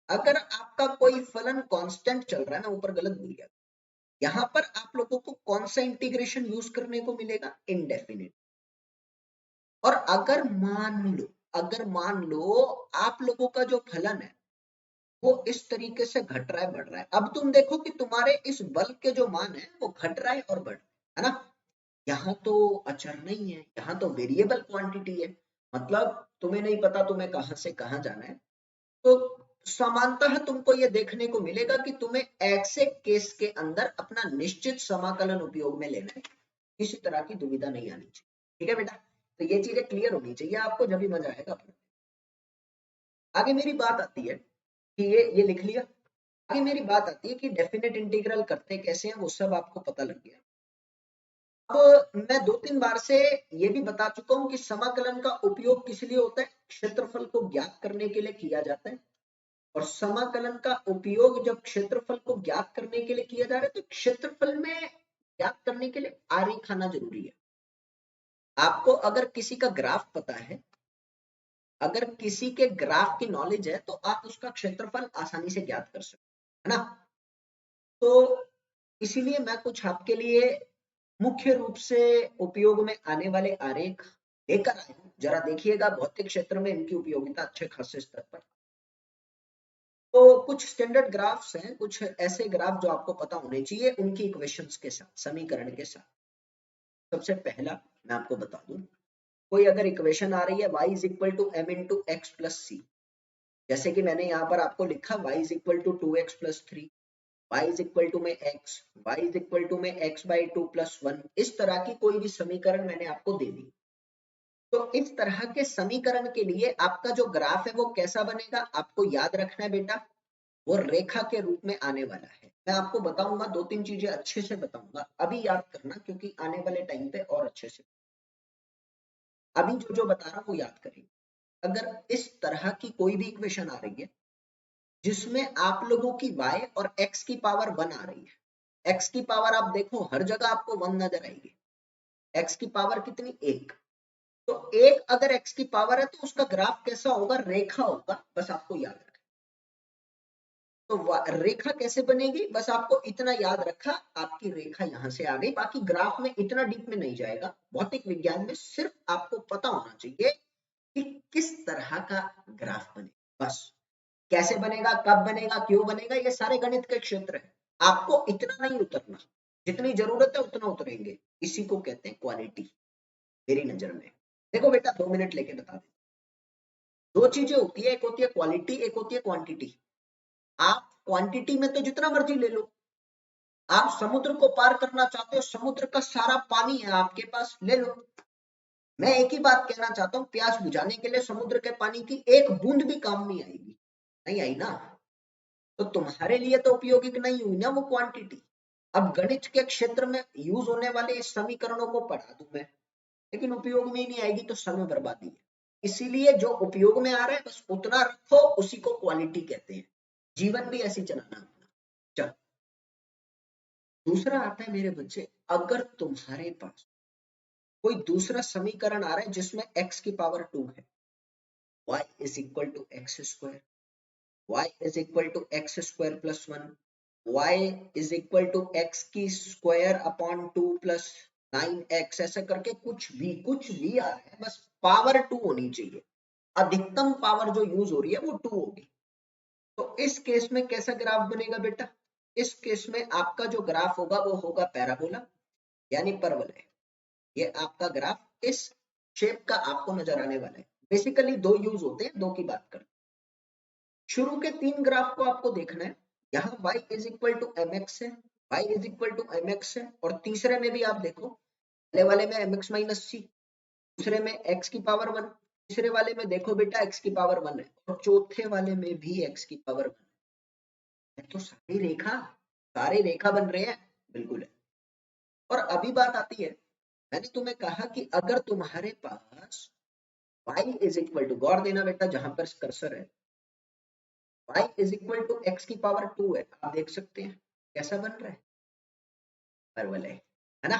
अगर आपका कोई फलन कांस्टेंट चल रहा है, मैं ऊपर गलत भूल गया, यहां पर आप लोगों को कौन सा इंटीग्रेशन यूज करने को मिलेगा, इनडेफिनेट। और अगर मान लो आप लोगों का जो फलन है वो इस तरीके से घट रहा है, बढ़ रहा है, अब तुम देखो कि तुम्हारे इस बल के जो मान है वो घट रहा है और बढ़ रहा है ना। यहाँ तो अचर नहीं है, यहाँ तो वेरिएबल क्वांटिटी है, मतलब तुम्हें नहीं पता तुम्हें कहां से कहां जाना है। तो समानतः तुमको ये देखने को मिलेगा कि तुम्हें ऐसे केस के अंदर अपना निश्चित समाकलन उपयोग में लेना है, किसी तरह की दुविधा नहीं आनी चाहिए। ठीक है बेटा, तो ये चीजें क्लियर होनी चाहिए आपको, जब भी मजा आएगा अपना। आगे मेरी बात आती है कि ये लिख लिया। आगे मेरी बात आती है कि डेफिनेट इंटीग्रल करते कैसे हैं, वो सब आपको पता लग गया। अब मैं 2-3 बार से ये भी बता चुका हूं कि समाकलन का उपयोग किस लिए होता है, क्षेत्रफल को ज्ञात करने के लिए किया जाता है। और समाकलन का उपयोग जब क्षेत्रफल को ज्ञात करने के लिए किया जा रहा है, तो क्षेत्रफल में ज्ञात करने के लिए आरेख आना जरूरी है। आपको अगर किसी का ग्राफ पता है, अगर किसी के ग्राफ की नॉलेज है, तो आप उसका क्षेत्रफल आसानी से ज्ञात कर सकते है ना। तो इसीलिए मैं कुछ आपके लिए मुख्य रूप से उपयोग में आने वाले आरेख लेकर आया हूं, जरा देखिएगा, भौतिक क्षेत्र में इनकी उपयोगिता अच्छे खासे स्तर पर। तो कुछ स्टैंडर्ड ग्राफ्स हैं, कुछ ऐसे ग्राफ जो आपको पता होने चाहिए उनकी इक्वेशंस के साथ, समीकरण के साथ। सबसे पहला मैं आपको बता दूं, कोई अगर इक्वेशन आ रही है y is equal to m into x plus c, जैसे कि मैंने यहाँ पर आपको लिखा y is equal to 2x plus 3, y is equal to m x, y is equal to m x by 2 plus 1, इस तरह की कोई भी समीकरण मैंने आपको दे दी। तो इस तरह के समीकरण के लिए आपका जो ग्राफ है वो कैसा बनेगा, आपको याद रखना है बेटा, वो रेखा के रूप में आने वाला है। मैं आपको बताऊंगा, 2-3 चीजें अच्छे से बताऊंगा, अभी याद करना क्योंकि आने वाले टाइम पे और अच्छे से। अभी जो जो बता रहा हूं वो याद करेंगे। अगर इस तरह की कोई भी इक्वेशन आ रही है जिसमें आप लोगों की y और x की पावर 1 आ रही है, x की पावर आप देखो हर जगह आपको 1 नजर आएगी, x की पावर कितनी, 1। तो 1 अगर x की पावर है तो उसका ग्राफ कैसा होगा, रेखा होगा, बस आपको याद रखना। तो रेखा कैसे बनेगी, बस आपको इतना याद रखा, आपकी रेखा यहां से आ गई, बाकी ग्राफ में इतना डीप में नहीं जाएगा। भौतिक विज्ञान में सिर्फ आपको पता होना चाहिए कि किस तरह का ग्राफ बनेगा, बस कैसे बनेगा, कब बनेगा, क्यों बनेगा, ये सारे गणित के क्षेत्र है। आपको इतना नहीं उतरना, जितनी जरूरत है उतना उतरेंगे, इसी को कहते हैं क्वालिटी मेरी नजर में। देखो बेटा 2 मिनट लेके बता दे, दो चीजें होती है, एक होती है क्वालिटी, एक होती है क्वांटिटी। आप क्वांटिटी में तो जितना मर्जी ले लो, आप समुद्र को पार करना चाहते हो, समुद्र का सारा पानी है आपके पास, ले लो। मैं एक ही बात कहना चाहता हूँ, प्यास बुझाने के लिए समुद्र के पानी की एक बूंद भी काम नहीं आएगी, नहीं आई ना, तो तुम्हारे लिए तो उपयोगिक नहीं हुई ना वो क्वांटिटी। अब गणित के क्षेत्र में यूज होने वाले इस समीकरणों को पढ़ा दूं मैं, लेकिन उपयोग में ही नहीं आएगी तो समय बर्बादी है। इसीलिए जो उपयोग में आ रहा है बस उतना रखो, उसी को क्वालिटी कहते हैं। जीवन भी ऐसी चलाना अपना। चल, दूसरा आता है मेरे बच्चे, अगर तुम्हारे पास कोई दूसरा समीकरण आ रहा है जिसमें x की पावर 2 है, y is equal to x square, y is equal to x square plus 1, y is equal to x की स्क्वायर अपॉन 2 प्लस 9x, ऐसा करके कुछ भी आ रहा है, बस पावर 2 होनी चाहिए। अधिकतम पावर जो यूज हो रही है वो 2 होगी। तो इस केस में कैसा ग्राफ बनेगा बेटा, इस केस में आपका जो ग्राफ होगा वो होगा पैराबोला, यानी परवलय। ये आपका ग्राफ इस शेप का आपको नजर आने वाला है। बेसिकली दो यूज होते हैं, दो की बात करते हैं। शुरू के 3 ग्राफ को आपको देखना है, यहाँ y is equal to m x है, y is equal to m x है, और तीसरे में भी आप देखो, पहले वाले में एम एक्स माइनस सी, दूसरे में x की पावर 1, तीसरे वाले में देखो बेटा x की पावर 1 है, और चौथे वाले में भी x की पावर 1 है। तो सारे रेखा बन रहे हैं, बिल्कुल है। और अभी बात आती है, मैंने तुम्हें कहा कि अगर तुम्हारे पास y इज इक्वल टू, गौर देना बेटा जहां पर कर्सर है, y is equal to x की पावर 2 है, आप देख सकते हैं कैसा बन रहा है, परवलय है ना।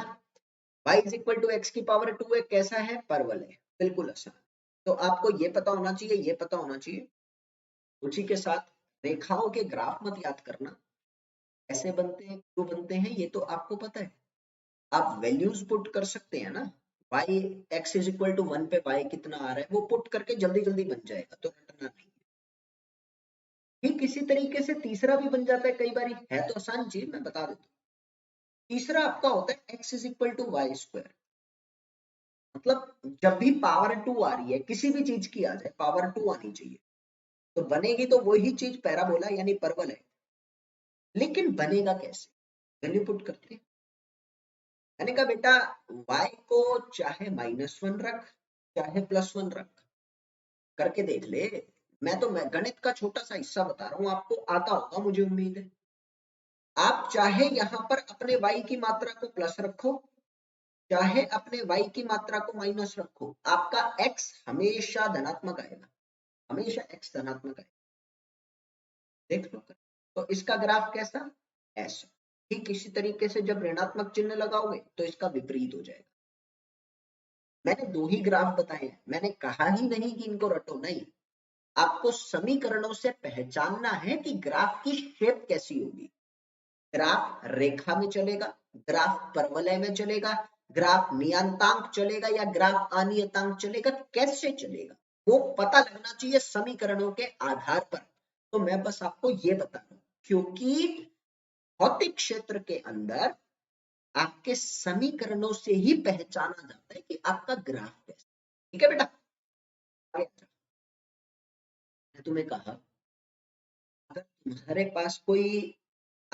y is equal to x की पावर 2 है, कैसा है, परवलय, बिल्कुल आसान। तो आपको ये पता होना चाहिए, ये पता होना चाहिए, उसी के साथ रेखाओं के ग्राफ मत याद करना, कैसे बनते हैं, क्यों बनते हैं, ये तो आपको पता है। आप वैल्यूज पुट कर सकते हैं ना, y x is equal to 1 पे y कितना आ रहा है, वो पुट करके जल्दी जल्दी बन जाएगा, तो रटना नहीं। ठीक इसी तरीके से तीसरा भी बन जाता है, कई बार है तो आसान चीज, मैं बता देता हूँ। तीसरा आपका होता है x is equal to y square, मतलब जब भी पावर 2 आ रही है, किसी भी चीज की आ जाए पावर 2 आनी चाहिए, तो बनेगी तो वही चीज पैराबोला यानी परवल है। लेकिन बनेगा कैसे, वैल्यू पुट करते हैं। मैंने कहा बेटा y को चाहे -1 रख, चाहे +1 रख, करके देख ले। मैं गणित का छोटा सा हिस्सा बता रहा हूँ, आपको आता होगा मुझे उम्मीद है। आप चाहे यहाँ पर अपने y की मात्रा को प्लस रखो, चाहे अपने y की मात्रा को माइनस रखो, आपका x हमेशा धनात्मक आएगा, हमेशा x धनात्मक आएगा, देख लो। तो इसका ग्राफ कैसा, ऐसा। ठीक इसी तरीके से जब ऋणात्मक चिन्ह लगाओगे तो इसका विपरीत हो जाएगा। मैंने 2 ही ग्राफ बताए हैं, मैंने कहा ही नहीं कि इनको रटो, नहीं। आपको समीकरणों से पहचानना है कि ग्राफ की शेप कैसी होगी। ग्राफ रेखा में चलेगा, ग्राफ परवलय में चलेगा, ग्राफ नियतांक चलेगा या ग्राफ अनियतांक चलेगा, कैसे चलेगा वो पता लगना चाहिए समीकरणों के आधार पर। तो मैं बस आपको ये बता रहा हूं, क्योंकि भौतिक क्षेत्र के अंदर आपके समीकरणों से ही पहचाना जाता है कि आपका ग्राफ कैसा। ठीक है बेटा, मैं तुम्हें कहा अगर तुम्हारे पास कोई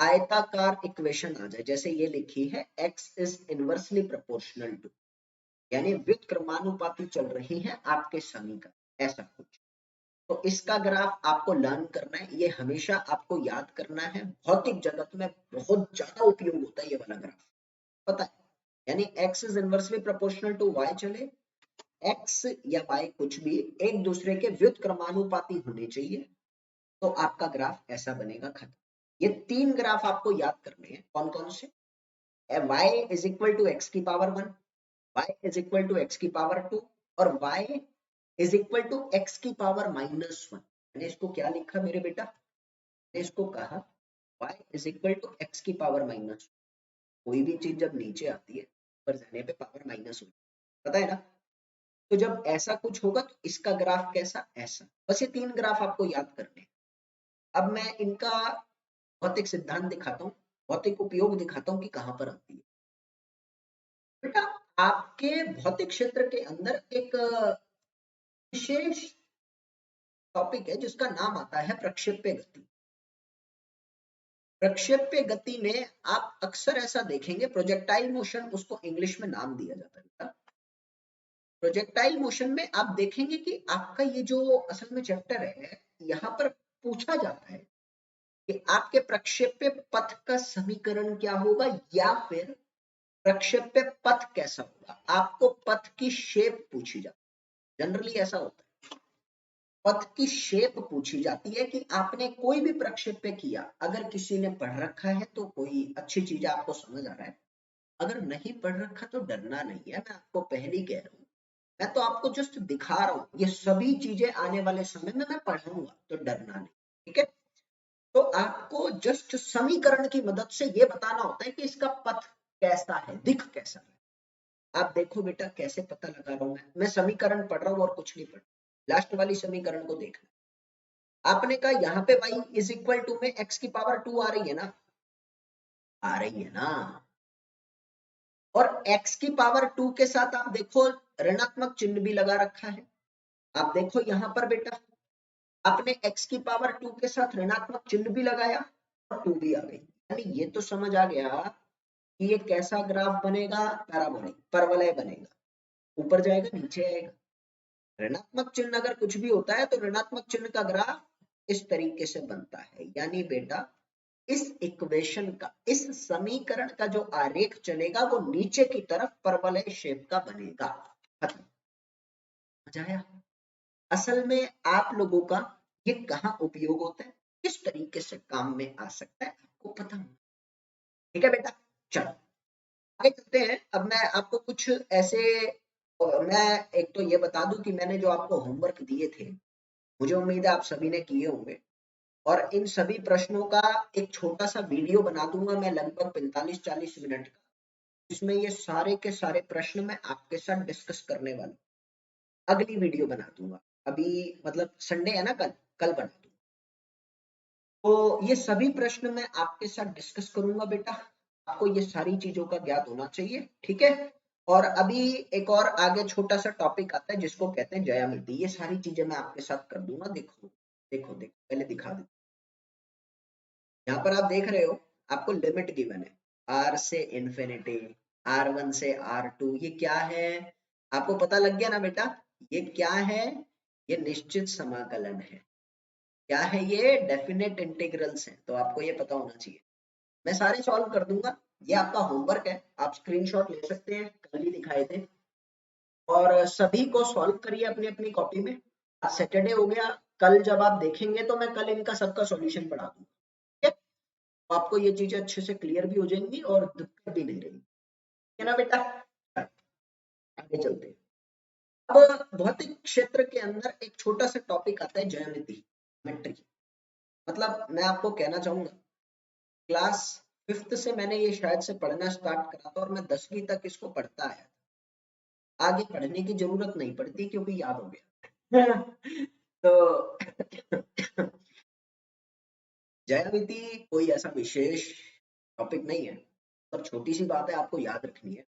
आयताकार इक्वेशन आ जाए, जैसे ये लिखी है x is inversely proportional to, यानी व्युत्क्रमानुपाती चल रही है आपके समीकरण, ऐसा कुछ। तो इसका ग्राफ आपको लर्न करना है, ये हमेशा आपको याद करना है, भौतिक जगत में बहुत ज्यादा उपयोग होता है ये वाला ग्राफ, पता है। यानी x is inversely proportional to y चले, x या y कुछ भी एक दूसरे के व्युत्क्रमानुपाती होने चाहिए, तो आपका ग्राफ ऐसा बनेगा, खत्म। ये 3 ग्राफ आपको याद करने हैं, कौन कौन से? y is equal to x की power 1, y is equal to x की पावर 2 और y is equal to x की पावर -1। मैंने इसको क्या लिखा मेरे बेटा? मैंने इसको कहा y is equal to x की पावर -1। कोई भी चीज जब नीचे आती है ऊपर जाने पे पावर माइनस होती है, पता है ना? तो जब ऐसा कुछ होगा तो इसका ग्राफ कैसा? ऐसा। बस ये 3 ग्राफ आपको याद करने हैं। अब मैं इनका भौतिक सिद्धांत दिखाता हूँ, भौतिक उपयोग दिखाता हूँ कि कहाँ पर आती है। बेटा आपके भौतिक क्षेत्र के अंदर एक विशेष टॉपिक है जिसका नाम आता है प्रक्षेप्य गति। प्रक्षेप्य गति में आप अक्सर ऐसा देखेंगे, प्रोजेक्टाइल मोशन उसको इंग्लिश में नाम दिया जाता है। प्रोजेक्टाइल मोशन में आप देखेंगे कि आपका ये जो असल में चैप्टर है, यहाँ पर पूछा जाता है कि आपके प्रक्षेप्य पथ का समीकरण क्या होगा, या फिर प्रक्षेप्य पथ कैसा होगा। आपको पथ की शेप पूछी जाती है, जनरली ऐसा होता है, पथ की शेप पूछी जाती है कि आपने कोई भी प्रक्षेप्य किया, अगर किसी ने पढ़ रखा है तो कोई अच्छी चीज आपको समझ आ रहा है, अगर नहीं पढ़ रखा तो डरना नहीं है, मैं आपको पहले ही कह रहा हूँ, मैं तो आपको जस्ट दिखा रहा हूँ, ये सभी चीजें आने वाले समय में मैं पढ़ाऊंगा, तो डरना नहीं, ठीक है। तो आपको जस्ट समीकरण की मदद से ये बताना होता है कि इसका पथ कैसा है, दिख कैसा है। आप देखो बेटा कैसे पता लगा रहा हूं मैं समीकरण पढ़ रहा हूँ और कुछ नहीं पढ़, लास्ट वाली समीकरण को देखना। आपने कहा यहाँ पे y is equal to m x की पावर 2 आ रही है ना, आ रही है ना, और x की पावर 2 के साथ आप देखो ऋणात्मक चिन्ह भी लगा रखा है। आप देखो यहाँ पर बेटा, आपने x की पावर 2 के साथ ऋणात्मक चिन्ह भी लगाया और 2 भी आ गई, यानी ये तो समझ आ गया कि ये कैसा ग्राफ बनेगा, पैराबोलिक, परवलय बनेगा, ऊपर जाएगा नीचे आएगा। ऋणात्मक चिन्ह अगर कुछ भी होता है तो ऋणात्मक चिन्ह का ग्राफ इस तरीके से बनता है, यानी बेटा इस इक्वेशन का, इस समीकरण का जो आरेख चलेगा वो नीचे की तरफ परवलय शेप का बनेगा, खत्म। मजा आया? असल में आप लोगों का ये कहाँ उपयोग होता है, किस तरीके से काम में आ सकता है, आपको पता होना, ठीक है बेटा। चलो आगे चलते हैं। अब मैं आपको कुछ ऐसे, मैं एक तो ये बता दूं कि मैंने जो आपको होमवर्क दिए थे, मुझे उम्मीद है आप सभी ने किए होंगे, और इन सभी प्रश्नों का एक छोटा सा वीडियो बना दूंगा मैं, लगभग 45-40 मिनट का, जिसमें ये सारे के सारे प्रश्न मैं आपके साथ डिस्कस करने वाला हूं। अगली वीडियो बना दूंगा, अभी मतलब संडे है ना, कल कल बना दूंगा। तो ये सभी प्रश्न मैं आपके साथ डिस्कस करूंगा बेटा, आपको ये सारी चीजों का ज्ञात होना चाहिए, ठीक है। और अभी एक और आगे छोटा सा टॉपिक आता है जिसको कहते हैं ज्यामिति, ये सारी चीजें मैं आपके साथ कर दूंगा। देखो देखो देखो, पहले दिखा दो, यहाँ पर आप देख रहे हो आपको लिमिट गिवन है, r से इंफिनिटी, r1 से r2, ये क्या है आपको पता लग गया ना बेटा, ये क्या है, ये निश्चित समाकलन है। क्या है ये? डेफिनेट इंटीग्रल्स है, तो आपको ये पता होना चाहिए। मैं सारे सॉल्व कर दूंगा, ये आपका होमवर्क है, आप स्क्रीनशॉट ले सकते हैं, कल ही दिखाए थे, और सभी को सॉल्व करिए अपनी अपनी कॉपी में। आज सैटरडे हो गया, कल जब आप देखेंगे तो मैं कल इनका सबका सॉल्यूशन पढ़ा दूंगा, ठीक है। तो आपको ये चीजें अच्छे से क्लियर भी हो जाएंगी और दिक्कत भी नहीं रहेगी, है ना बेटा। आगे चलते हैं। अब भौतिक क्षेत्र के अंदर एक छोटा सा टॉपिक आता है ज्यामिति, ज्योमेट्री। मतलब मैं आपको कहना चाहूंगा, क्लास 5th से मैंने ये शायद से पढ़ना स्टार्ट करा था और मैं 10वीं तक इसको पढ़ता आया, आगे पढ़ने की जरूरत नहीं पड़ती क्योंकि याद हो गया। तो ज्यामिति कोई ऐसा विशेष टॉपिक नहीं है, पर छोटी सी बात है आपको याद रखनी है।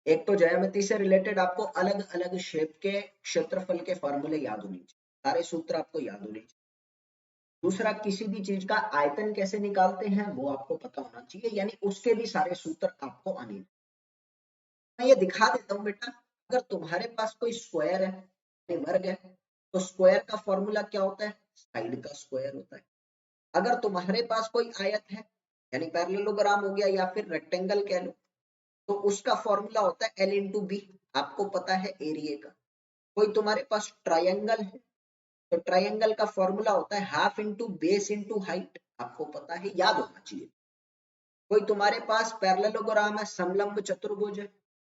एक तो ज्यामिति से रिलेटेड आपको अलग अलग शेप के क्षेत्रफल के फॉर्मूले याद होने चाहिए, सारे सूत्र आपको याद होने चाहिए। दूसरा, किसी भी चीज का आयतन कैसे निकालते हैं वो आपको पता होना चाहिए, यानी उसके भी सारे सूत्र आपको आने। मैं ये दिखा देता हूँ बेटा, अगर तुम्हारे पास कोई स्क्वायर है, वर्ग है, तो स्क्वायर का फॉर्मूला क्या होता है? साइड का स्क्वायर होता है। अगर तुम्हारे पास कोई आयत है, यानी पैरेललोग्राम हो गया या फिर रेक्टेंगल कह लो, तो उसका फॉर्मूला होता है L इंटू बी, आपको पता है एरिया का। कोई तुम्हारे पास ट्रायंगल है, तो ट्रायंगल का फॉर्मूला होता है half into base into height, आपको पता है, याद होना चाहिए। कोई तुम्हारे पास पैरेललोग्राम है, समलंब चतुर्भुज है,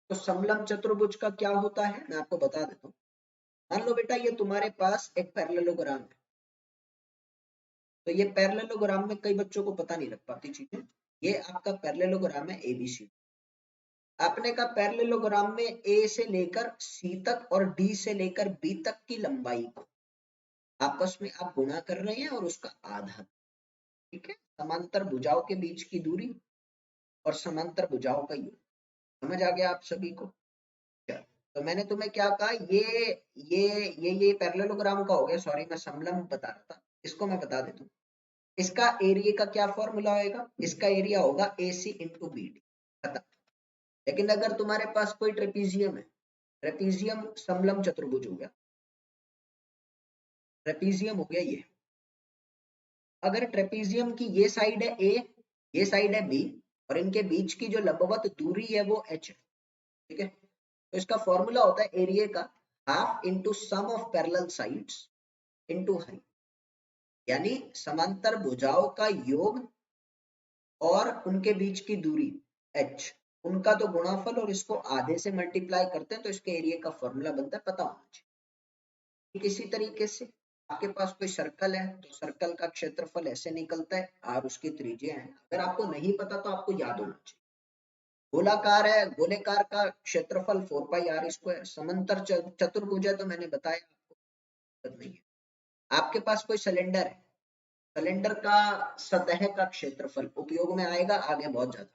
तो समलंब चतुर्भुज का क्या होता है मैं आपको बता देता हूँ। मान लो बेटा ये तुम्हारे पास एक पैरेललोग्राम है, तो ये पैरेललोग्राम में कई बच्चों को पता नहीं लग पाती चीजें। ये आपका पैरेललोग्राम है एबीसी। आपने का पैरेललोग्राम में ए से लेकर सी तक और डी से लेकर बी तक की लंबाई को आपस में आप गुणा कर रहे हैं और उसका आधा, ठीक है, समांतर भुजाओं के बीच की दूरी और समांतर भुजाओं का योग। समझ आ गया आप सभी को? तो मैंने तुम्हें क्या कहा, ये पैरेललोग्राम का हो गया, सॉरी मैं समलंब बता रहा था, इसको मैं बता देता हूँ। इसका एरिया का क्या फॉर्मूला होगा? इसका एरिया होगा AC इंटू बी डी, खत्म। लेकिन अगर तुम्हारे पास कोई ट्रेपीजियम है, ट्रेपीजियम समलंब चतुर्भुज हो गया, ट्रेपीजियम हो गया ये, अगर ट्रेपीजियम की ये साइड है A, ये साइड है B, और इनके बीच की जो लंबवत दूरी है वो H है, ठीक है, तो इसका फॉर्मूला होता है एरिया का half into sum of parallel sides into height, यानी समांतर भुजाओं का योग और उनके बीच की दूरी h, उनका तो गुणाफल और इसको आधे से मल्टीप्लाई करते हैं तो इसके एरिया का फॉर्मूला बनता है, पता होना चाहिए। किसी तरीके से आपके पास कोई सर्कल है तो सर्कल का क्षेत्रफल ऐसे निकलता है, r उसकी त्रिज्या है। अगर आपको नहीं पता तो आपको याद होना चाहिए। गोलाकार है, गोलेकार का क्षेत्रफल 4 पाई r स्क्वायर। समांतर चतुर्भुज है तो मैंने बताया आपको नहीं है। आपके पास कोई सिलेंडर है, सिलेंडर का सतह का क्षेत्रफल उपयोग में आएगा आगे बहुत ज्यादा।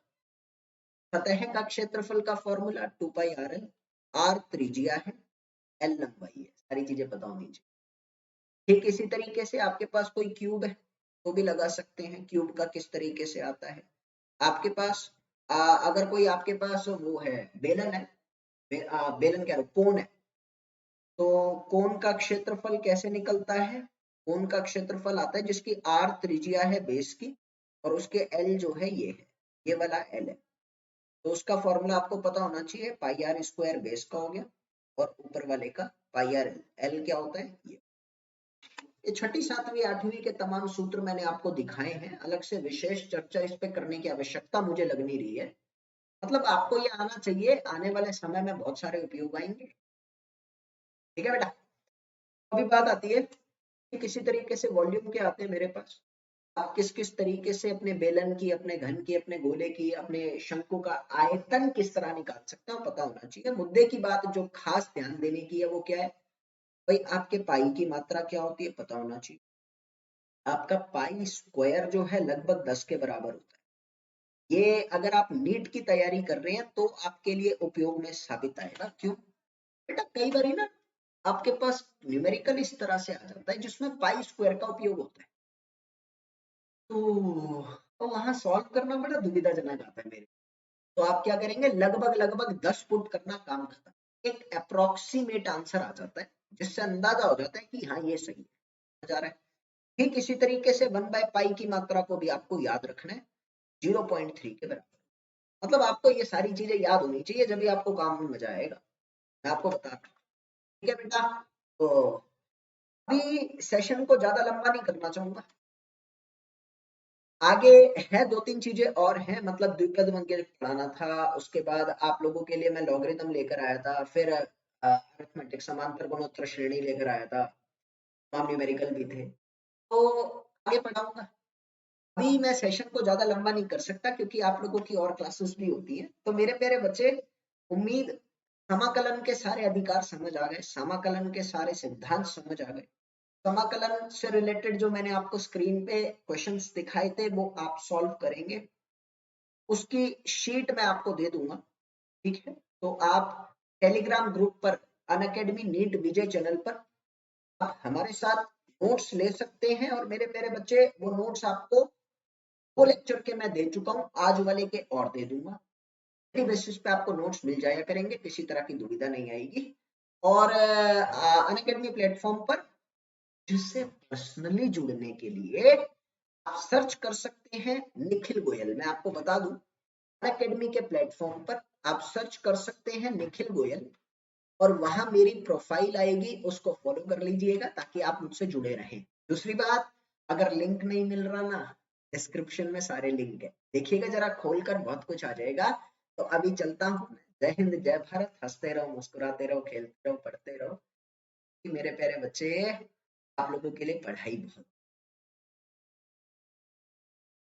सतह का क्षेत्रफल का फॉर्मूला 2 पाई RL, R त्रिज्या है, L लंबाई है, सारी चीजें पता होनी चाहिए। ठीक इसी तरीके से आपके पास कोई क्यूब है तो भी लगा सकते हैं, क्यूब का किस तरीके से आता है। आपके पास अगर कोई आपके पास वो है, बेलन है, बेलन क्या, कोन है, तो कोन का क्षेत्रफल कैसे निकलता है? कोन का क्षेत्रफल आता है जिसकी R त्रिज्या है बेस की और उसके L जो है ये है, ये वाला L है, तो उसका फॉर्मूला आपको पता होना चाहिए, पाई आर स्क्वायर बेस का हो गया और ऊपर वाले का पाई आर एल। एल क्या होता है? ये छठी सातवीं आठवीं के तमाम सूत्र मैंने आपको दिखाए हैं, अलग से विशेष चर्चा इस पे करने की आवश्यकता मुझे लग नहीं रही है। मतलब आपको ये आना चाहिए, आने वाले समय में बहुत सारे उपयोग आएंगे, ठीक है बेटा। अभी बात आती है कि किसी तरीके से वॉल्यूम के आते हैं मेरे पास, आप किस किस तरीके से अपने बेलन की, अपने घन की, अपने गोले की, अपने शंकु का आयतन किस तरह निकाल सकते हैं पता होना चाहिए। मुद्दे की बात जो खास ध्यान देने की है वो क्या है भाई, आपके पाई की मात्रा क्या होती है पता होना चाहिए। आपका पाई स्क्वायर जो है लगभग 10 के बराबर होता है। ये अगर आप नीट की तैयारी कर रहे हैं तो आपके लिए उपयोग में साबित आएगा। क्यों बेटा, कई बार ना आपके पास न्यूमेरिकल इस तरह से आ जाता है जिसमें पाई स्क्वायर का उपयोग होता है, तो वहां सॉल्व करना बड़ा दुविधाजनक आता है मेरे। तो आप क्या करेंगे, लगभग लगभग 10 फुट करना, काम खत्म। एक अप्रोक्सीमेट आंसर आ जाता है जिससे अंदाजा हो जाता है कि हाँ ये सही है, जा रहा है। ठीक इसी तरीके से 1 बाय पाई की मात्रा को भी आपको याद रखना है, 0.3 के बराबर। मतलब आपको ये सारी चीजें याद होनी चाहिए, जब भी आपको काम में मजा आएगा, मैं आपको बता रहा हूँ, ठीक है बेटा। तो अभी सेशन को ज्यादा लंबा नहीं करना चाहूंगा, आगे है 2-3 चीजें और हैं, मतलब द्विपद वगैरह पढ़ाना था, उसके बाद आप लोगों के लिए मैं लॉगरिथम लेकर आया था, फिर अरिथमेटिक समांतर गुणोत्तर श्रेणी लेकर आया था, नॉन न्यूमेरिकल भी थे, तो आगे पढ़ाऊंगा। अभी मैं सेशन को ज्यादा लंबा नहीं कर सकता क्योंकि आप लोगों की और क्लासेस भी होती हैं। तो मेरे प्यारे बच्चे, उम्मीद समाकलन के सारे अधिकार समझ आ गए, समाकलन के सारे सिद्धांत समझ आ गए, समाकलन से रिलेटेड जो मैंने आपको स्क्रीन पे क्वेश्चंस दिखाए थे वो आप सॉल्व करेंगे, उसकी शीट मैं आपको दे दूंगा, ठीक है। तो आप टेलीग्राम ग्रुप पर अनअकैडमी नीट विजय चैनल पर आप हमारे साथ नोट्स ले सकते हैं। और मेरे प्यारे बच्चे वो नोट्स आपको वो लेक्चर के मैं दे चुका हूँ, आज वाले के और दे दूंगा। डेली बेसिस पे आपको नोट्स मिल जाया करेंगे, किसी तरह की दुविधा नहीं आएगी। और अनअकैडमी प्लेटफॉर्म पर जिससे पर्सनली जुड़ने के लिए आप सर्च कर सकते हैं निखिल गोयल। मैं आपको बता दूं, अनअकैडमी के प्लेटफॉर्म पर आप सर्च कर सकते हैं निखिल गोयल, और वहां मेरी प्रोफाइल आएगी, उसको फॉलो कर लीजिएगा ताकि आप मुझसे जुड़े रहें। दूसरी बात, अगर लिंक नहीं मिल रहा ना, डिस्क्रिप्शन में सारे लिंक है, देखिएगा जरा खोल कर, बहुत कुछ आ जाएगा। तो अभी चलता हूँ। जय हिंद, जय भारत। हंसते रहो, मुस्कुराते रहो, खेलते रहो, पढ़ते रहो। मेरे प्यारे बच्चे, आप लोगों के लिए पढ़ाई बहुत